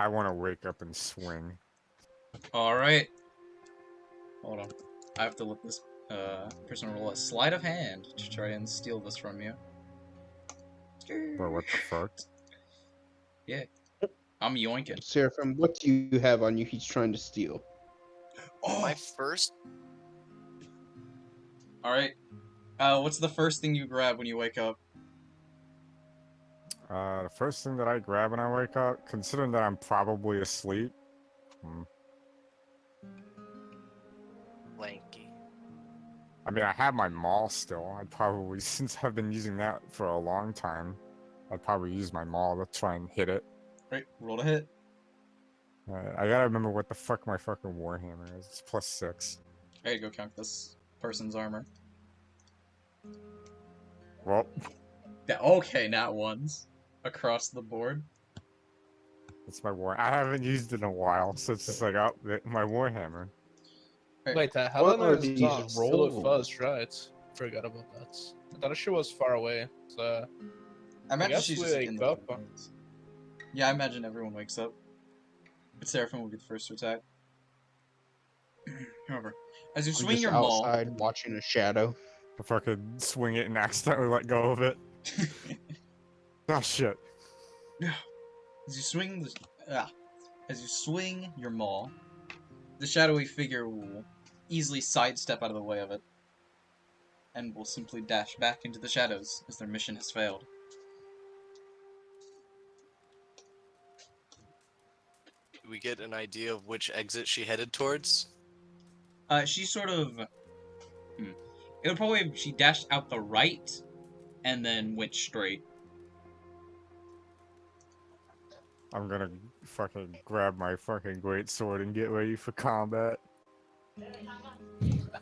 I want to wake up and swing. Alright. Hold on. I have to let this person roll a sleight of hand to try and steal this from you. Bro, what the fuck? Yeah. I'm yoinking. Seraphim, what do you have on you he's trying to steal? My first. Alright. What's the first thing you grab when you wake up? The first thing that I grab when I wake up, considering that I'm probably asleep. Lanky. I mean, I have my maul still. I'd probably, since I've been using that for a long time, I'd probably use my maul to try and hit it. Right, roll to hit. I gotta remember what the fuck my fucking warhammer is. It's +6. I gotta go count this person's armor. Well, Yeah, okay, not ones. Across the board. it's my war. I haven't used it in a while, so it's just like, oh, my warhammer. Wait, What Helena are is these still with rolls? us, right? Forgot about that. I thought she was far away. So I imagine guess she's we just wake in the up. buildings. Yeah, I imagine everyone wakes up. But Seraphim will be the first to attack. However, as you I'm swing just your maul, outside watching a shadow. If I could swing it and accidentally let go of it. Oh shit. as you swing as you swing your maul, the shadowy figure will easily sidestep out of the way of it, and will simply dash back into the shadows as their mission has failed. Do we get an idea of which exit she headed towards? She sort of. It would probably she dashed out the right, and then went straight. I'm gonna fucking grab my fucking great sword and get ready for combat.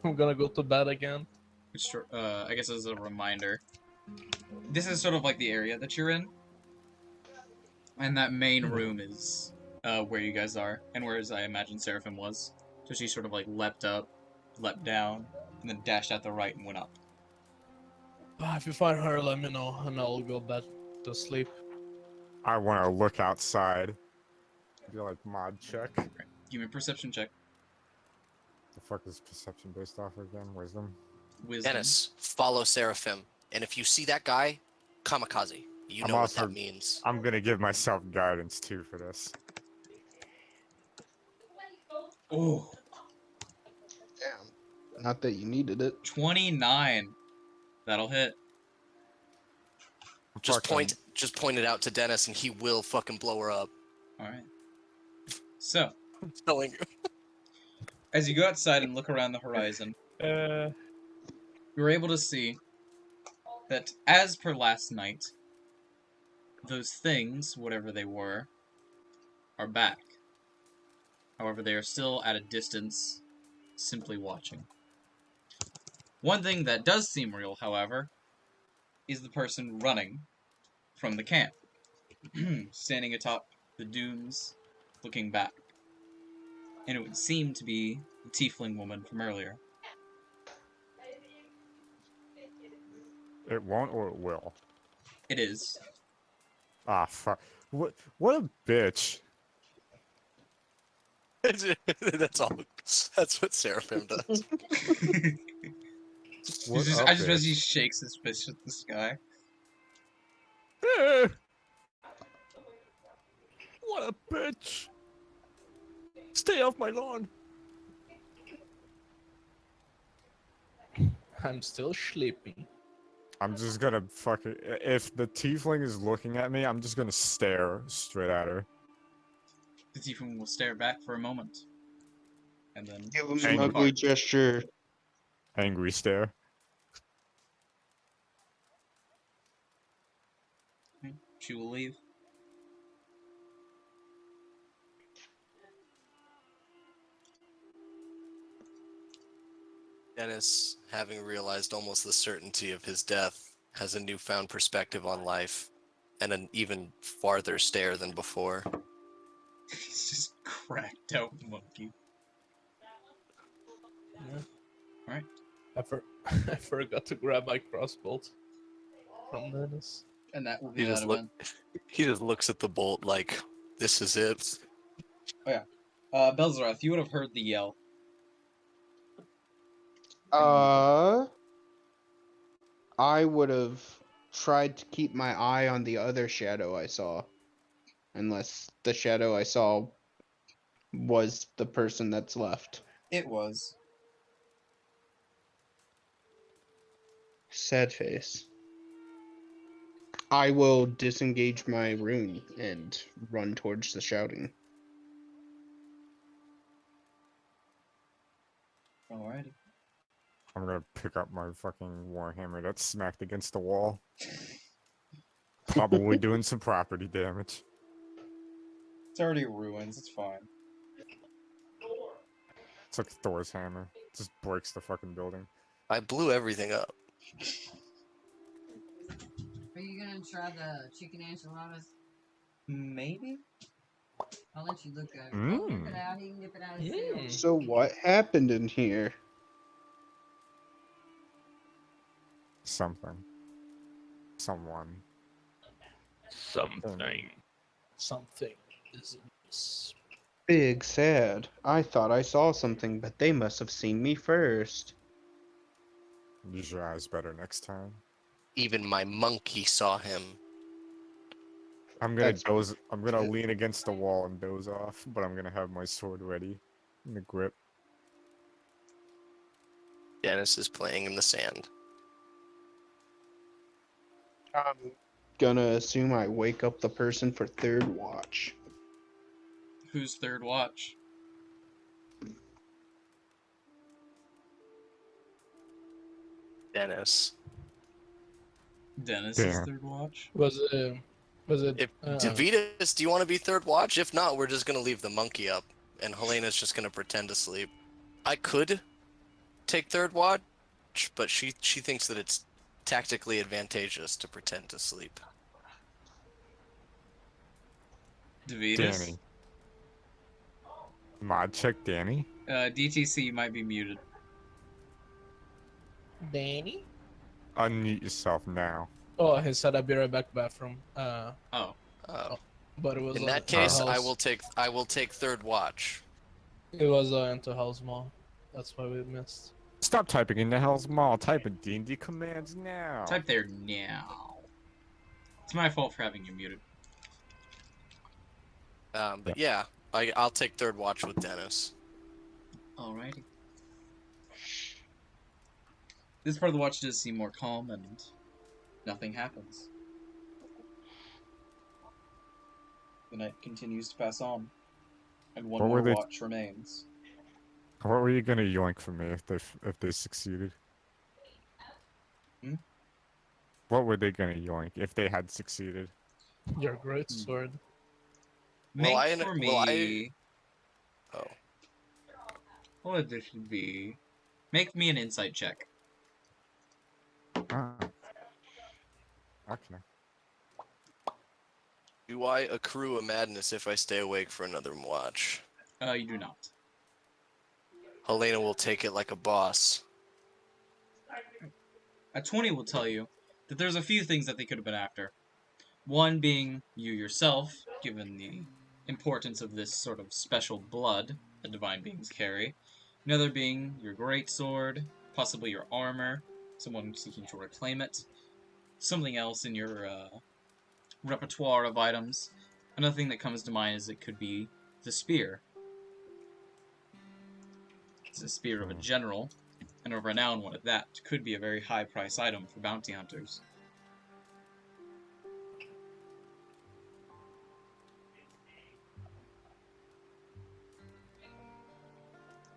I'm gonna go to bed again. Which, I guess as a reminder, this is sort of like the area that you're in, and that main room is where you guys are, and whereas I imagine Seraphim was. So she sort of like leapt up, leapt down, and then dashed out the right and went up. If you find her, let me know, and I'll go back to sleep. I want to look outside. Do like mod check. Give me a perception check. The fuck is perception based off again? Wisdom. Wisdom. Dennis, follow Seraphim, and if you see that guy, kamikaze. You I'm know what also- that means. I'm gonna give myself guidance too for this. Oh, Damn. Not that you needed it. 29. That'll hit. Just Fucking- point it out to Dennis, and he will fucking blow her up. Alright. So, I'm telling you. as you go outside and look around the horizon, you're able to see that, as per last night, those things, whatever they were, are back. However, they are still at a distance, simply watching. One thing that does seem real, however, is the person running from the camp, standing atop the dunes, looking back. And it would seem to be the tiefling woman from earlier. It won't or it will. It is. Ah fuck. What a bitch. That's all. That's what Seraphim does. What Just, a I just as bitch. he shakes his fist at the sky. What a bitch. Stay off my lawn. I'm still sleeping. I'm just gonna fucking. If the tiefling is looking at me, I'm just gonna stare straight at her. The tiefling will stare back for a moment. And then Give him Hang an on. ugly gesture. Angry stare. she will leave. Dennis, having realized almost the certainty of his death, has a newfound perspective on life and an even farther stare than before. He's just cracked out monkey. Yeah. Alright. I forgot to grab my crossbolt from Dennis. And that will be He that just, event. he just looks at the bolt like, this is it. Belzarath, you would have heard the yell. I would have tried to keep my eye on the other shadow I saw. Unless the shadow I saw was the person that's left. It was. Sad face. I will disengage my rune and run towards the shouting. Alrighty. I'm gonna pick up my fucking warhammer that's smacked against the wall. Probably doing some property damage. It's already ruins, it's fine. It's like Thor's hammer. It just breaks the fucking building. I blew everything up. Are you gonna try the chicken enchiladas? Maybe? I'll let you look at it. Mm. I'll nip it out. He can nip it out himself. So what happened in here? Something. Someone. Something. Something is amiss. Big sad. I thought I saw something, but they must have seen me first. Use your eyes better next time. Even my monkey saw him. I'm gonna That's doze. I'm gonna lean against the wall and doze off, but I'm gonna have my sword ready in the grip. Dennis is playing in the sand. I'm gonna assume I wake up the person for third watch. Who's third watch? Dennis. Dennis Damn. is third watch? Was it? If Devitious, do you want to be third watch? If not, we're just gonna leave the monkey up, and Helena's just gonna pretend to sleep. I could take third watch, but she thinks that it's tactically advantageous to pretend to sleep. Devitious? Danny. Mod check Danny. DTC might be muted. Danny? Unmute yourself now. Oh, he said I'd be right back, bathroom. Oh. But it was In on that the case, house. I will take third watch. It was into Hell's Mall. That's why we missed. Stop typing in the Hell's Mall. Type in D&D commands now. Type there now. It's my fault for having you muted. But yeah, I'll take third watch with Dennis. Alrighty. This part of the watch does seem more calm and nothing happens. The night continues to pass on, and one What more were they- watch remains. What were you gonna yoink from me if they succeeded? Hmm? What were they gonna yoink if they had succeeded? Your great sword. Make I- for will me. Oh. What would this be? Make me an insight check. Ah. Okay. Do I accrue a madness if I stay awake for another watch? You do not. Helena will take it like a boss. A 20 will tell you that there's a few things that they could have been after. One being you yourself, given the importance of this sort of special blood that divine beings carry. Another being your greatsword, possibly your armor, someone seeking to reclaim it. Something else in your repertoire of items. Another thing that comes to mind is it could be the spear. It's a spear of a general, and a renowned one at that. Could be a very high price item for bounty hunters.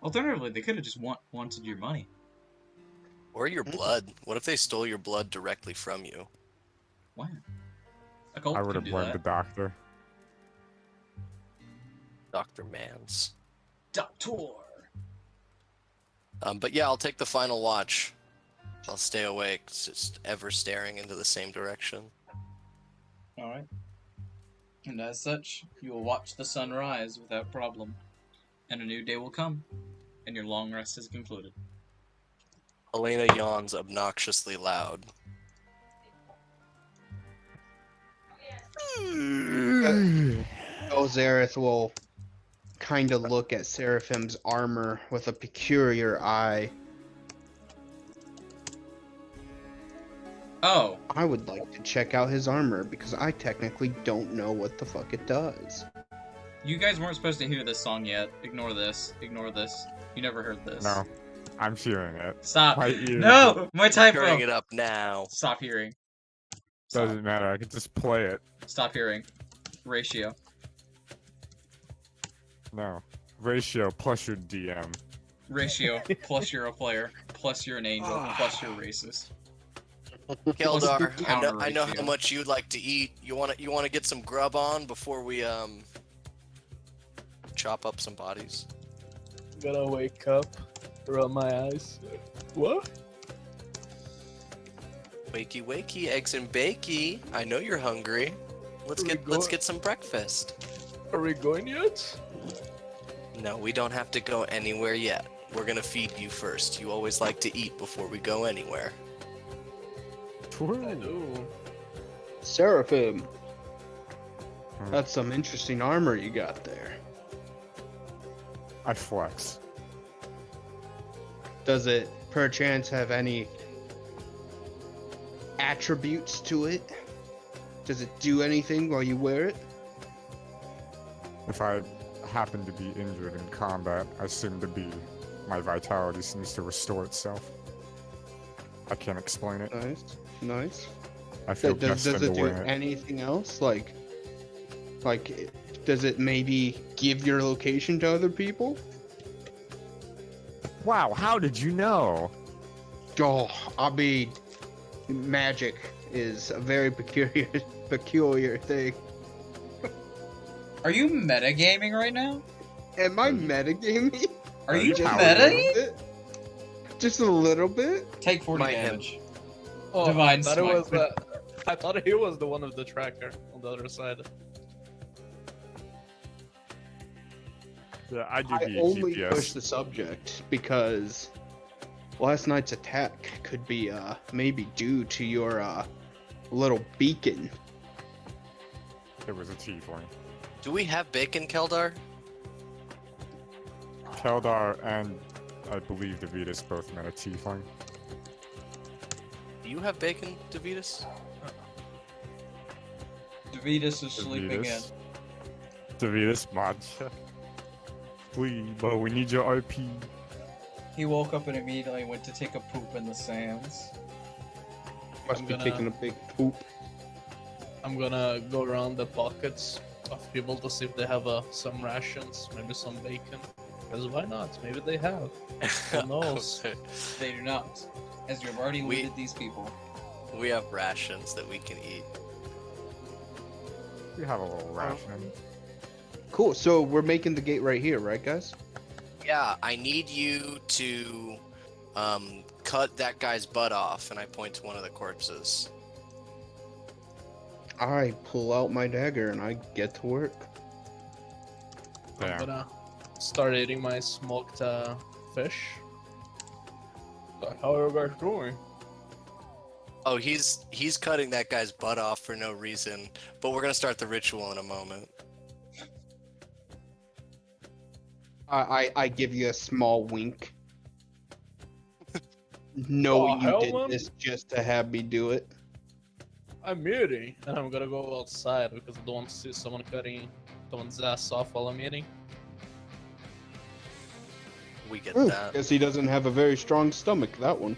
Alternatively, they could have just wanted your money. Or your blood. What if they stole your blood directly from you? Wow. Occult I would can have do blamed that. the doctor. Dr. Mans. Doctor! But yeah, I'll take the final watch. I'll stay awake, just ever staring into the same direction. Alright. And as such, you will watch the sun rise without problem. And a new day will come, and your long rest is concluded. Helena yawns obnoxiously loud. Belzarath will kind of look at Seraphim's armor with a peculiar eye. Oh, I would like to check out his armor because I technically don't know what the fuck it does. you guys weren't supposed to hear this song yet. Ignore this. Ignore this. You never heard this. No, I'm hearing it. Stop. My ears. No! My typo! Turning it up now. Stop hearing. Stop. Doesn't matter. I can just play it. Stop hearing. Ratio. No. Ratio plus your DM. Ratio plus you're a player, plus you're an angel, plus you're racist. Keldar, Counter I know how ratio. much you'd like to eat. You wanna get some grub on before we chop up some bodies? Gotta wake up, rub my eyes. What? Wakey wakey, eggs and bakey. I know you're hungry. Let's get some breakfast. Are we going yet? No, we don't have to go anywhere yet. We're gonna feed you first. You always like to eat before we go anywhere. I do. Seraphim, that's some interesting armor you got there. I flex. Does it perchance have any attributes to it? Does it do anything while you wear it? If I happen to be injured in combat, I seem to be... My vitality seems to restore itself. I can't explain it. Nice, nice. I feel Does destined it to do win it. anything else? Like, does it maybe give your location to other people? Wow, how did you know? Oh, I mean, magic is a very peculiar thing. Are you metagaming right now? Am I metagaming? Are you Just a metaing? little bit? Just a little bit? Take 40 Might have- damage. Oh, Divine I thought it Smite. was I thought he was the one of the tracker on the other side. Yeah, I give I you only GPS. push the subject because last night's attack could be maybe due to your little beacon. It was a tiefling. Do we have bacon, Keldar? Keldar and I believe Devitious both met a tiefling. Do you have bacon, Devitious? Devitious is sleeping in. Devitious, matcha. Please, but we need your RP. He woke up and immediately went to take a poop in the sands. Must I'm be gonna- taking a big poop. I'm gonna go around the pockets of people to see if they have some rations, maybe some bacon. Because why not? Maybe they have. Who knows? They do not, as you have already We- looted these people. We have rations that we can eat. We have a little ration. Cool. So we're making the gate right here, right, guys? Yeah, I need you to cut that guy's butt off, and I point to one of the corpses. I pull out my dagger and I get to work. I'm Damn. gonna start eating my smoked fish. So how are you guys doing? Oh, he's cutting that guy's butt off for no reason, but we're gonna start the ritual in a moment. I give you a small wink. Knowing you hell, did man. this just to have me do it. I'm eating, and I'm gonna go outside because I don't want to see someone cutting someone's ass off while I'm eating. We get that. Guess he doesn't have a very strong stomach, that one.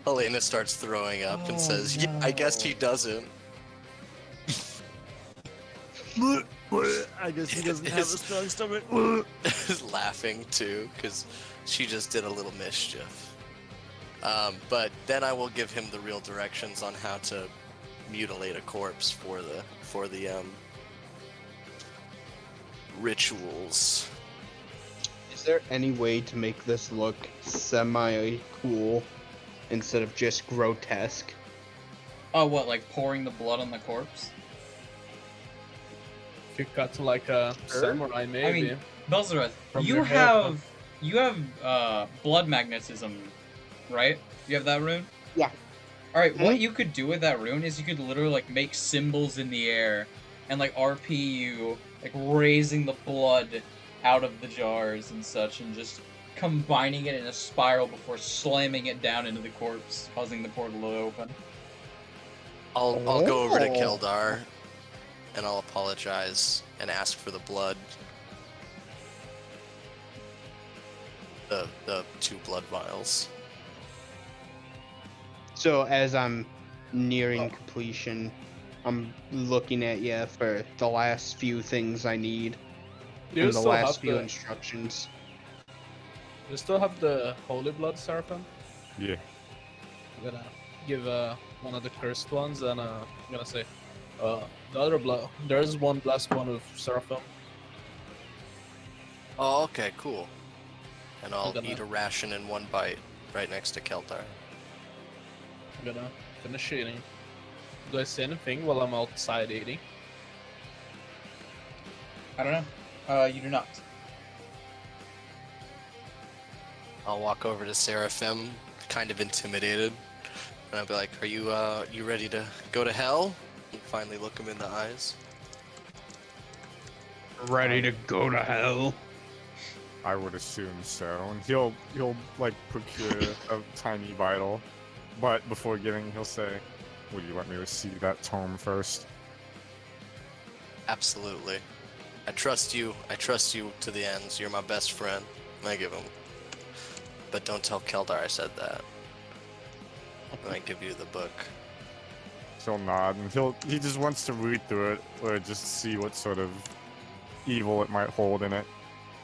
Helena starts throwing up and says, "Yeah, I guess he doesn't." I guess he doesn't have a strong stomach. Laughing too, because she just did a little mischief. But then I will give him the real directions on how to mutilate a corpse for the rituals. Is there any way to make this look semi-cool instead of just grotesque? Oh, what, like pouring the blood on the corpse? If you cut to like a samurai, maybe. I mean, Belzarath, From you your haircut. have blood magnetism, right? You have that rune? Yeah. Alright, what you could do with that rune is you could literally like make symbols in the air and like RP you, like raising the blood out of the jars and such, and just combining it in a spiral before slamming it down into the corpse, causing the portal to open. I'll go over to Oh. Keldar, and I'll apologize and ask for the blood. The 2 blood vials. So as I'm nearing completion, I'm looking at you for the last few things I need Do you and the still have last few the? instructions. You still have the holy blood, Seraphim? Yeah. I'm gonna give one of the cursed ones, and I'm gonna say the other blood. There's one last one of Seraphim. Oh, okay, cool. And I'll gonna- eat a ration in 1 bite right next to Keldar. I'm gonna finish eating. Do I say anything while I'm outside eating? I don't know. You do not. I'll walk over to Seraphim, kind of intimidated, and I'll be like, "Are you ready to go to hell?" And finally look him in the eyes. Ready to go to hell. I would assume so. And he'll like procure a tiny vital, but before giving, he'll say, "Would you let me receive that tome first?" Absolutely. I trust you. I trust you to the ends. You're my best friend. And I give him. But don't tell Keldar I said that. And I give you the book. He'll nod, and he just wants to read through it, or just see what sort of evil it might hold in it.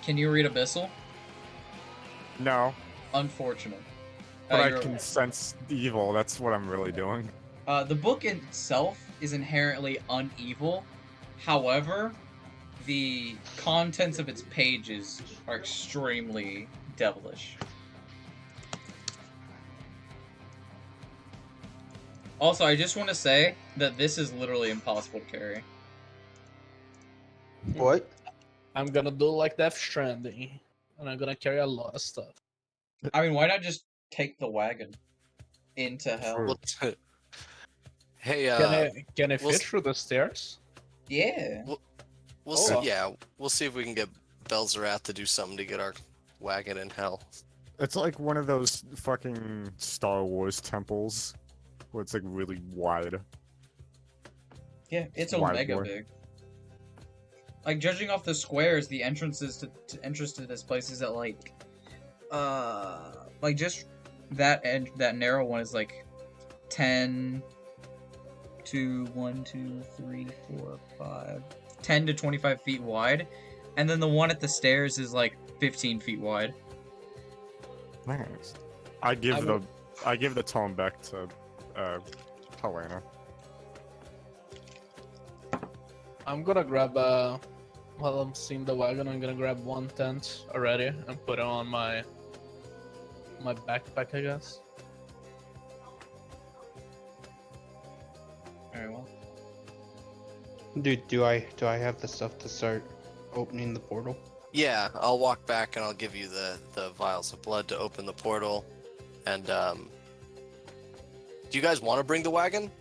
Can you read Abyssal? No, Unfortunate. but I you're- can sense evil. That's what I'm really doing. The book itself is inherently unevil. However, the contents of its pages are extremely devilish. Also, I just want to say that this is literally impossible to carry. What? I'm gonna do like Death Stranding, and I'm gonna carry a lot of stuff. I mean, why not just take the wagon into hell? True. Well, hey, Can I we'll fit s- through the stairs? Yeah. we'll Oh. see. Yeah, we'll see if we can get Belzarath to do something to get our wagon in hell. It's like one of those fucking Star Wars temples, where it's like really wide. Yeah, it's Why omega boy? big. Like, judging off the squares, the entrances to entrance to this place is at like just that narrow one is like 10 to 1, 2, 3, 4, 5, 10 to 25 feet wide, and then the one at the stairs is like 15 feet wide. Nice. I give the tome back to Helena. I'm gonna grab while I'm seeing the wagon, I'm gonna grab one tent already and put it on my backpack, I guess. Very well. Dude, do I have the stuff to start opening the portal? Yeah, I'll walk back and I'll give you the vials of blood to open the portal. And do you guys want to bring the wagon?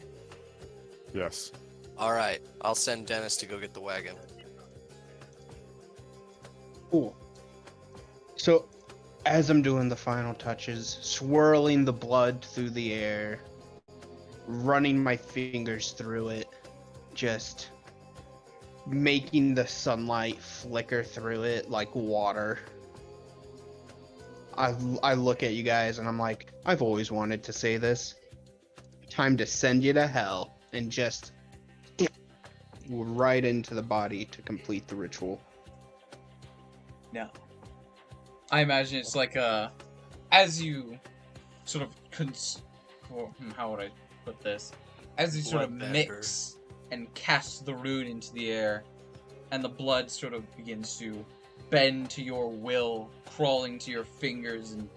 Yes. All right, I'll send Dennis to go get the wagon. Cool. So, as I'm doing the final touches, swirling the blood through the air, running my fingers through it, just making the sunlight flicker through it like water. I look at you guys and I'm like, I've always wanted to say this. Time to send you to hell, and just right into the body to complete the ritual. No. I imagine it's like as you sort of how would I put this? As you sort of Bloodbender. mix and cast the rune into the air, and the blood sort of begins to bend to your will, crawling to your fingers in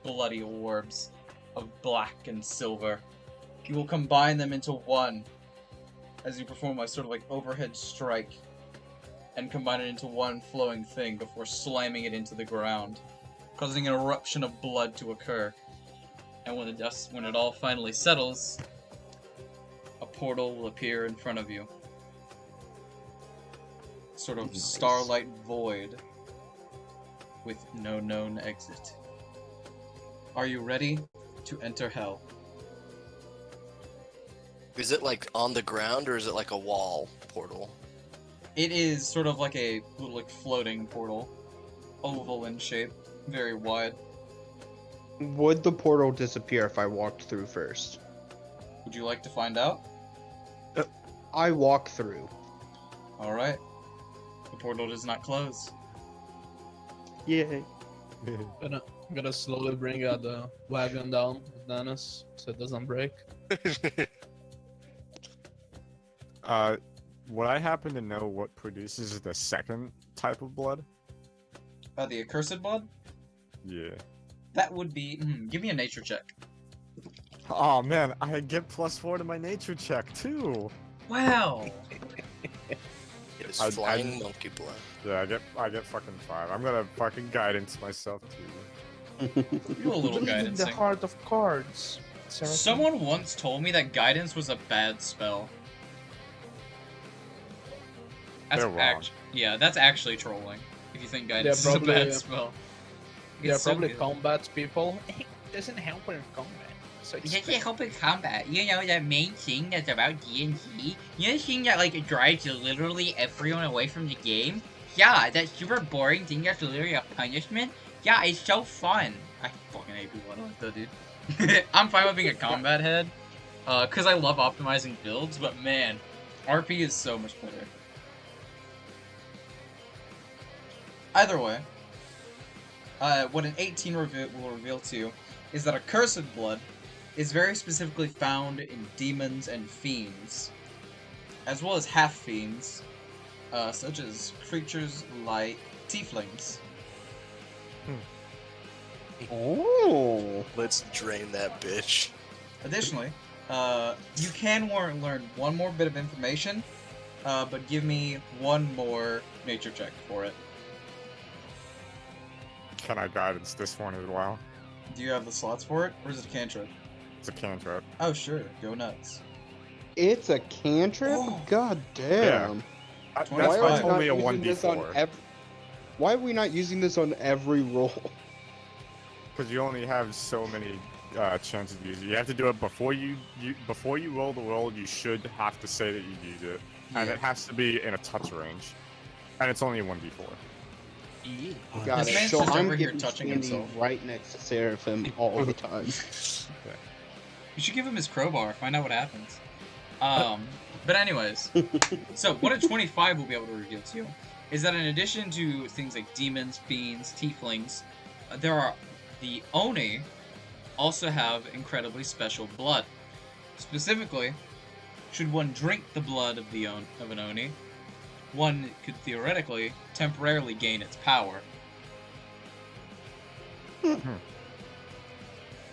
bloody orbs of black and silver. You will combine them into one as you perform a sort of like overhead strike and combine it into one flowing thing before slamming it into the ground, causing an eruption of blood to occur. And when it all finally settles, a portal will appear in front of you. Sort of starlight void with no known exit. Are you ready to enter hell? Is it like on the ground or is it like a wall portal? It is sort of like a little like floating portal, oval in shape, very wide. Would the portal disappear if I walked through first? Would you like to find out? I walk through. All right. The portal does not close. Yay. I'm gonna slowly bring the wagon down with Dennis so it doesn't break. Would I happen to know what produces the second type of blood? The accursed blood? Yeah. That would be. Give me a nature check. Oh man, I get +4 to my nature check too. Wow. It's I- flying monkey blood. Yeah, I get fucking 5. I'm gonna fucking guidance myself too. You're a little Believe in guidance. the heart of cards. Sarah. Someone once told me that guidance was a bad spell. That's They're wrong. Yeah, that's actually trolling. If you think guidance is probably, a bad spell. Yeah, It's so probably good. combat people. It doesn't help in combat. So It doesn't help in combat. You know, the main thing that's about D&D, you know the thing that, like, drives literally everyone away from the game? Yeah, that super boring thing that's literally a punishment? Yeah, it's so fun. I fucking hate people like that, dude. I'm fine with being a combat head, because I love optimizing builds, but man, RP is so much better. Either way, what an 18 will reveal to you is that accursed blood is very specifically found in demons and fiends, as well as half-fiends, such as creatures like tieflings. Oh. Let's drain that bitch. Additionally, you can learn one more bit of information, but give me one more nature check for it. Can I guidance this one as well? Do you have the slots for it, or is it a cantrip? It's a cantrip. Oh, sure. Go nuts. It's a cantrip? Oh. God damn. That's 25. why it's only a using this on 1d4. Why are we not using this on every roll? Because you only have so many chances of using it. You have to do it before you roll the roll. You should have to say that you use it, and Yeah. it has to be in a touch range, and it's only a 1d4. Got This it. man's So just I'm over here getting touching standing himself. right next to Seraphim all the time. You should give him his crowbar, find out what happens. But anyways, so what a 25 will be able to reveal to you is that in addition to things like demons, fiends, tieflings, the Oni also have incredibly special blood. Specifically, should one drink the blood of an Oni, one could theoretically temporarily gain its power.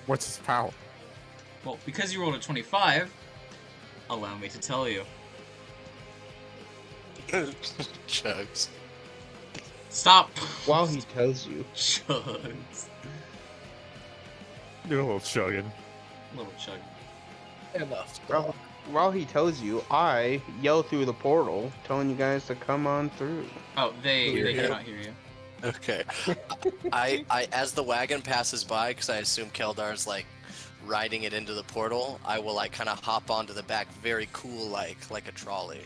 What's his power? Well, because you rolled a 25, allow me to tell you. Chugs. Stop! While he tells you. Chugs. Do a little chugging. Little chug. Enough. While he tells you, I yell through the portal, telling you guys to come on through. Oh, they Hear you. cannot hear you. Okay. I as the wagon passes by, because I assume Keldar's like riding it into the portal, I will like kind of hop onto the back, very cool, like a trolley.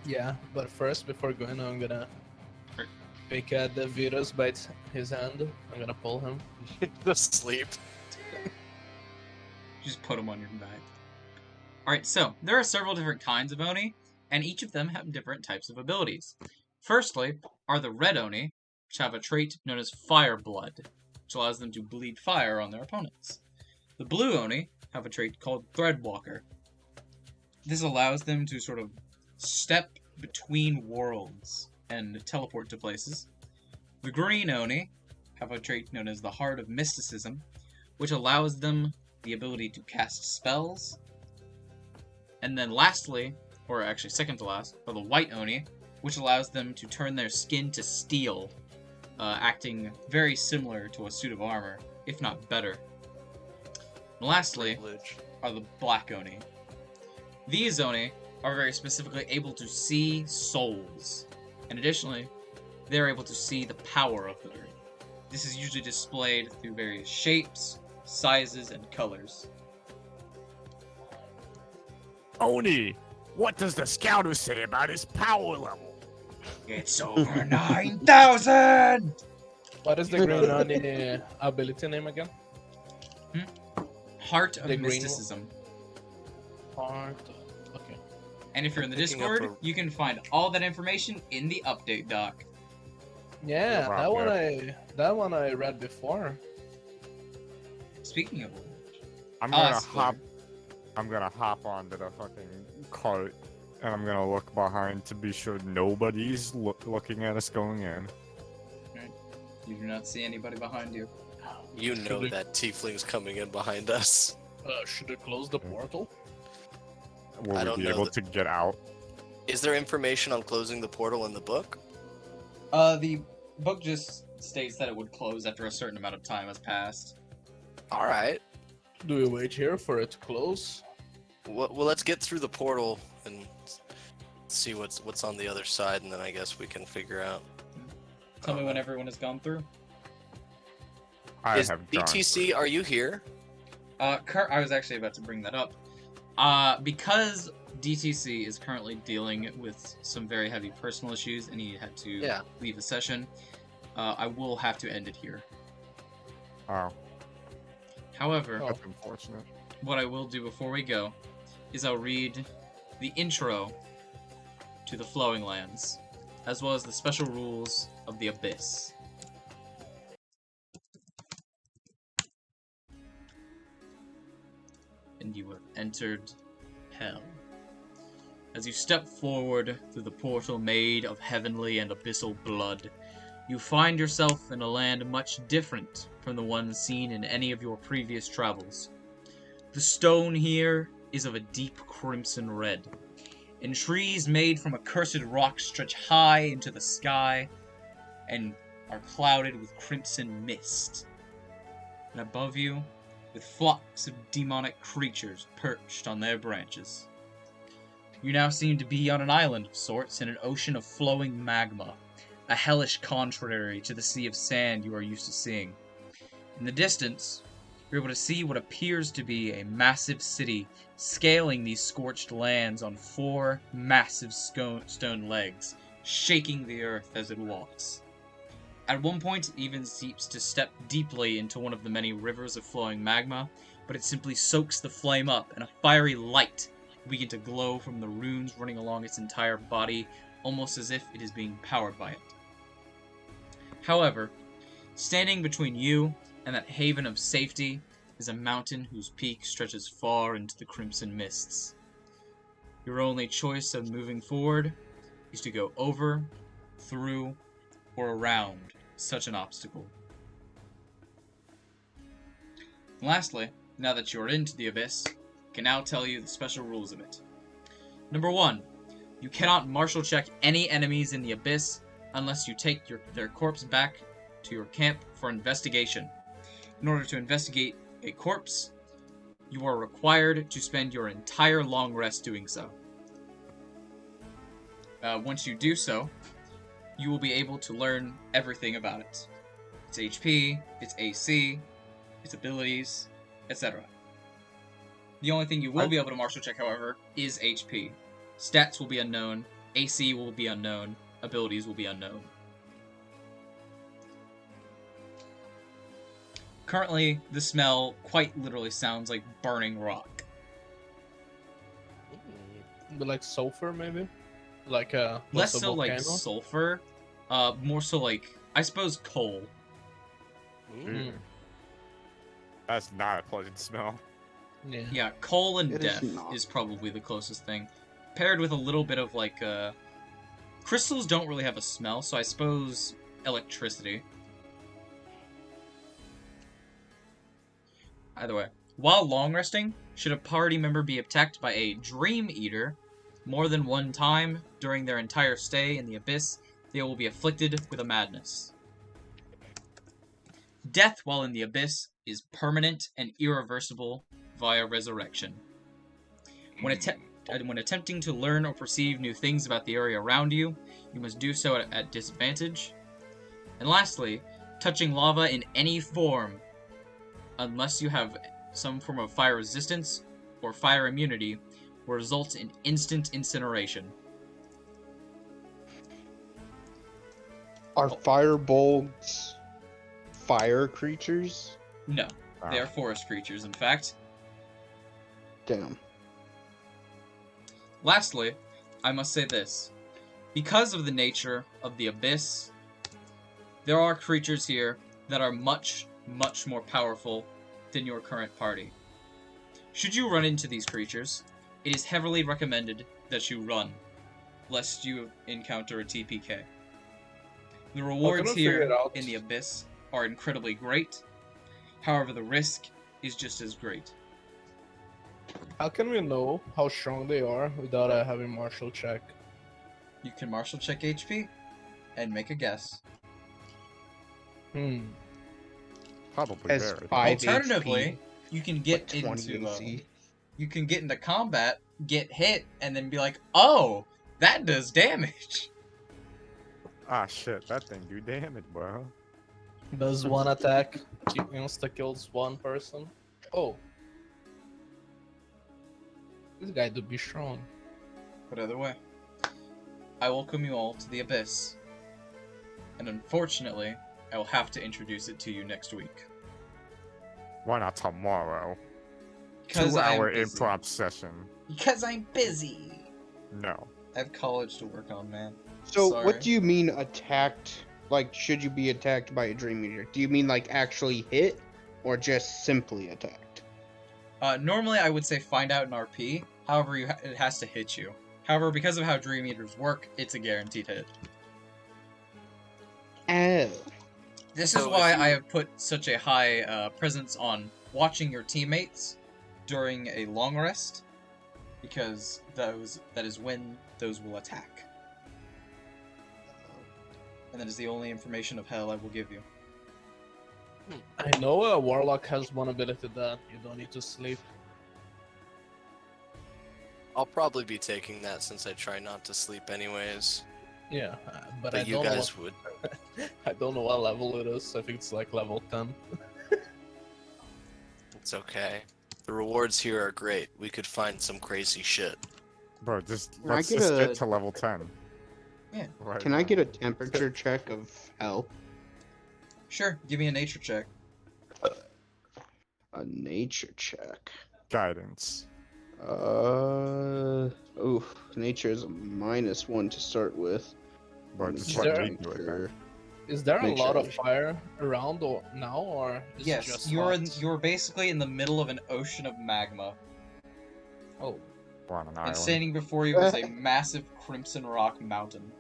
Yeah, but first, before going, I'm gonna pick Devitious by his hand. I'm gonna pull him. Sleep. Just put them on your back. Alright, so, there are several different kinds of Oni, and each of them have different types of abilities. Firstly, are the Red Oni, which have a trait known as Fire Blood, which allows them to bleed fire on their opponents. The Blue Oni have a trait called Threadwalker. This allows them to sort of step between worlds and teleport to places. The green Oni have a trait known as the Heart of Mysticism, which allows them the ability to cast spells. And then lastly, or actually second to last, are the white Oni, which allows them to turn their skin to steel, acting very similar to a suit of armor, if not better. And lastly are the black Oni. These Oni are very specifically able to see souls, and additionally, they're able to see the power of the earth. This is usually displayed through various shapes, sizes, and colors. Oni, what does the scouter say about his power level? It's over 9,000! What is the green Oni ability name again? Heart of The green Mysticism. Heart. Okay. And if you're in the Picking up Discord, you can find all that information in the update doc. Yeah, Around that one I read before. Speaking of I'm gonna Slytherin. I'm gonna hop onto the fucking cart, and I'm gonna look behind to be sure nobody's looking at us going in. You do not see anybody behind you. You know we- that tiefling's coming in behind us. Should I close the portal? Will I we don't be know able that- to get out? Is there information on closing the portal in the book? The book just states that it would close after a certain amount of time has passed. All right. Do we wait here for it to close? Well, let's get through the portal and see what's on the other side, and then I guess we can figure out. Tell me when everyone has gone through. I Is have gone. BTC? Are you here? Kurt, I was actually about to bring that up. Because DTC is currently dealing with some very heavy personal issues and he had to leave the session, I will have to end it here. Oh, However, that's unfortunate. what I will do before we go is I'll read the intro to the Flowing Lands, as well as the special rules of the Abyss. And you have entered Hell. As you step forward through the portal made of heavenly and abyssal blood, you find yourself in a land much different from the one seen in any of your previous travels. The stone here is of a deep crimson red, and trees made from accursed rock stretch high into the sky and are clouded with crimson mist. And above you, with flocks of demonic creatures perched on their branches. You now seem to be on an island of sorts in an ocean of flowing magma, a hellish contrary to the sea of sand you are used to seeing. In the distance, you're able to see what appears to be a massive city scaling these scorched lands on 4 massive stone legs, shaking the earth as it walks. At one point, it even seems to step deeply into one of the many rivers of flowing magma, but it simply soaks the flame up, and a fiery light will begin to glow from the runes running along its entire body, almost as if it is being powered by it. However, standing between you and that haven of safety is a mountain whose peak stretches far into the crimson mists. Your only choice of moving forward is to go over, through, or around such an obstacle. And lastly, now that you're into the Abyss, I can now tell you the special rules of it. Number 1, you cannot martial check any enemies in the Abyss unless you take their corpse back to your camp for investigation. In order to investigate a corpse, you are required to spend your entire long rest doing so. Once you do so, you will be able to learn everything about it. Its HP, its AC, its abilities, etc. The only thing you will be able to martial check, however, is HP. Stats will be unknown, AC will be unknown, abilities will be unknown. Currently, the smell quite literally sounds like burning rock. But like sulfur, maybe? Like Less a so like volcano? sulfur, more so like, I suppose, coal. Mm. That's not a pleasant smell. Yeah. Yeah, coal and It is death not. is probably the closest thing. Paired with a little bit of like, crystals don't really have a smell, so I suppose electricity. Either way. While long resting, should a party member be attacked by a Dream Eater more than one time during their entire stay in the Abyss, they will be afflicted with a madness. Death while in the Abyss is permanent and irreversible via resurrection. When attempting to learn or perceive new things about the area around you, you must do so at disadvantage. And lastly, touching lava in any form, unless you have some form of fire resistance or fire immunity, will result in instant incineration. Are Firbolgs fire creatures? No, they are forest creatures, in fact. Damn. Lastly, I must say this. Because of the nature of the Abyss, there are creatures here that are much, much more powerful than your current party. Should you run into these creatures, it is heavily recommended that you run, lest you encounter a TPK. The rewards here in the Abyss are incredibly great, however the risk is just as great. How can we know how strong they are without having martial check? You can martial check HP and make a guess. Probably As very. 5 Alternatively, HP, you can get but 20 into AC. you can get into combat, get hit, and then be like, "Oh, that does damage." Ah, shit, that thing do damage, bro. Does one attack insta kills one person? Oh. This guy do be strong. But either way, I welcome you all to the Abyss. And unfortunately, I will have to introduce it to you next week. Why not tomorrow? Because 2-hour I'm busy. improv session. Because I'm busy. No. I have college to work on, man. So, Sorry. what do you mean attacked? Like, should you be attacked by a Dream Eater? Do you mean like actually hit, or just simply attacked? Normally I would say find out an RP. However, it has to hit you. However, because of how Dream Eaters work, it's a guaranteed hit. Oh. This So is if why you- I have put such a high presence on watching your teammates during a long rest, because that is when those will attack. And that is the only information of hell I will give you. I know a Warlock has one ability that you don't need to sleep. I'll probably be taking that since I try not to sleep anyways. Yeah, but But I you don't guys know. would. I don't know what level it is. I think it's like level 10. It's okay. The rewards here are great. We could find some crazy shit. Bro, just Can I let's get just a- get to level 10. Yeah. Right Can I now. get a temperature check of hell? Sure, give me a nature check. A nature check. Guidance. Oof. Nature is a -1 to start with. Bro, Let me just Is check let there- me do it, man. Is there a Make lot sure of fire around or now, or is it Yes, just you're hot? basically in the middle of an ocean of magma. Oh, We're on an And island. standing before you is a massive crimson rock mountain.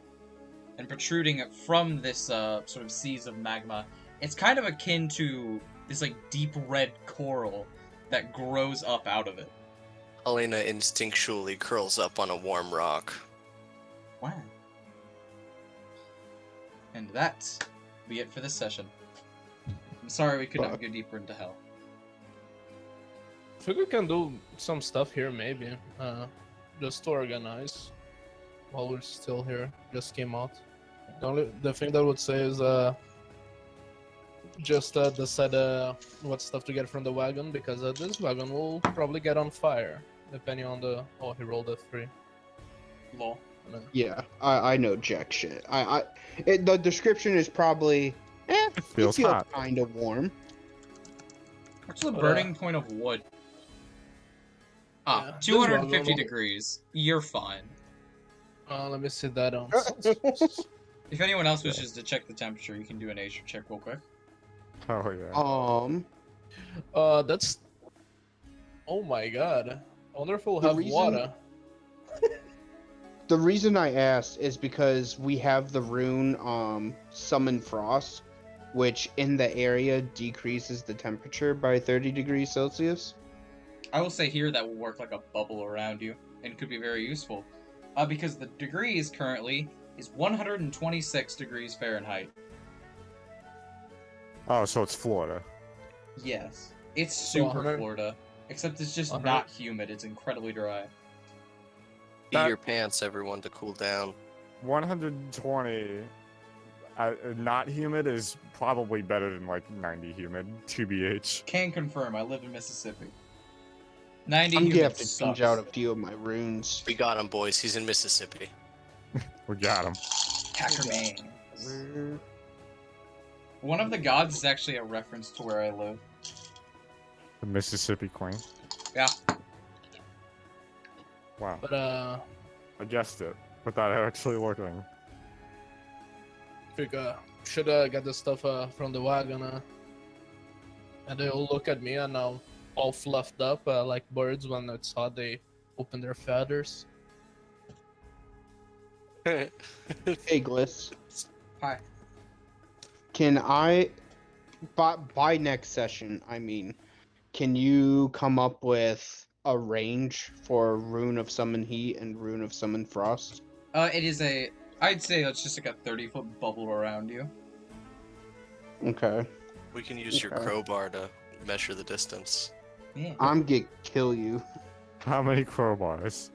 And protruding from this sort of seas of magma, it's kind of akin to this like deep red coral that grows up out of it. Helena instinctually curls up on a warm rock. Wow. And that will be it for this session. I'm sorry we could not go deeper into hell. I think we can do some stuff here, maybe. Just to organize while we're still here. Just came out. The thing that I would say is just decide what stuff to get from the wagon, because this wagon will probably get on fire depending on the. Oh, he rolled a 3. Lol. Yeah, I know jack shit. The description is probably It feels hot. kind of warm. What's the But, burning point of wood? yeah, this 250 wagon will- degrees. You're fine. Let me see that on. If anyone else wishes to check the temperature, you can do a nature check real quick. Oh, yeah. That's. Oh my god. I wonder if we'll The have reason- water. The reason I asked is because we have the rune Summon Frost, which in the area decreases the temperature by 30 degrees Celsius. I will say here that will work like a bubble around you and could be very useful. Because the degrees currently is 126 degrees Fahrenheit. Oh, so it's Florida. Yes. It's So super 100 Florida. Except it's just 100 not humid. It's incredibly dry. Pee That- your pants, everyone, to cool down. 120 not humid is probably better than like 90 humid, 2BH. Can confirm, I live in Mississippi. 90 I'm gonna humid have to change sucks. out a few of my runes. We got him, boys. He's in Mississippi. We got him. Hacker man. One of the gods is actually a reference to where I live. The Mississippi Queen. Yeah. Wow. But I guessed it without actually looking. should get the stuff from the wagon, and they'll look at me and I'm all fluffed up like birds when it's hot. They open their feathers. Hey, Gliss. Hi. Can I, by next session, I mean, can you come up with a range for Rune of Summon Heat and Rune of Summon Frost? It is I'd say it's just like a 30-foot bubble around you. Okay. We can use your Okay. crowbar to measure the distance. Yeah. I'm gonna kill you. How many crowbars?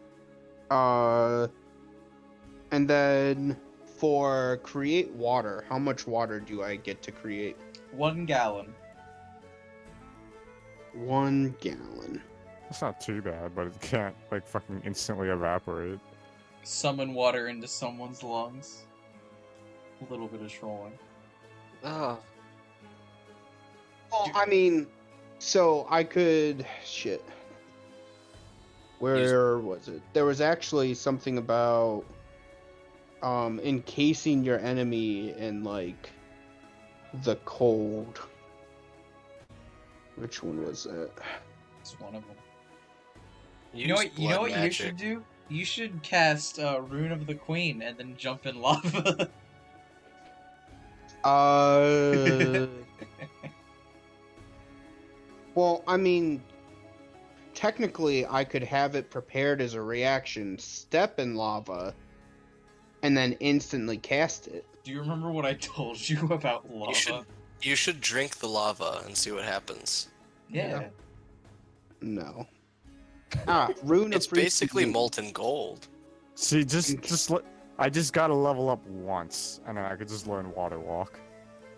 And then for create water, how much water do I get to create? 1 gallon. 1 gallon. That's not too bad, but it can't like fucking instantly evaporate. Summon water into someone's lungs. A little bit of trolling. Oh. Well, I mean, so I could shit. Where was it? There was actually something about encasing your enemy in like the cold. Which one was it? It's one of them. Use You know what blood you magic. should do? You should cast Rune of the Queen and then jump in lava. Well, I mean, technically, I could have it prepared as a reaction, step in lava, and then instantly cast it. Do you remember what I told you about lava? You should drink the lava and see what happens. Yeah. No. Rune of It's Freezing basically Heat. molten gold. See, I just gotta level up once, and then I could just learn Water Walk.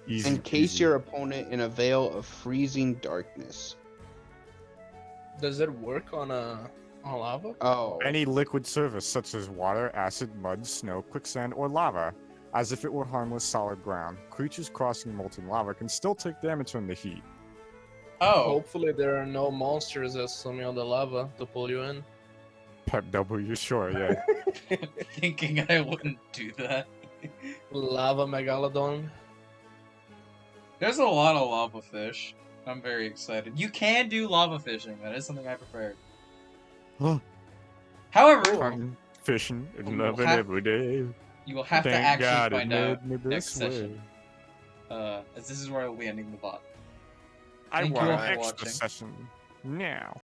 Easy. Encase peasy. your opponent in a veil of freezing darkness. Does it work on lava? Oh. Any liquid surface such as water, acid, mud, snow, quicksand, or lava, as if it were harmless solid ground. Creatures crossing molten lava can still take damage from the heat. Oh. Hopefully there are no monsters that swimming on the lava to pull you in. Pep W, sure, yeah. Thinking I wouldn't do that. Lava megalodon. There's a lot of lava fish. I'm very excited. You can do lava fishing. That is something I prepared. Huh. However, I'm fishing and We'll loving have- every day. you will have to Thank actually God it find out made me next this session. way. As this is where I will be ending the bot. I Thank you want all an for extra watching. session now.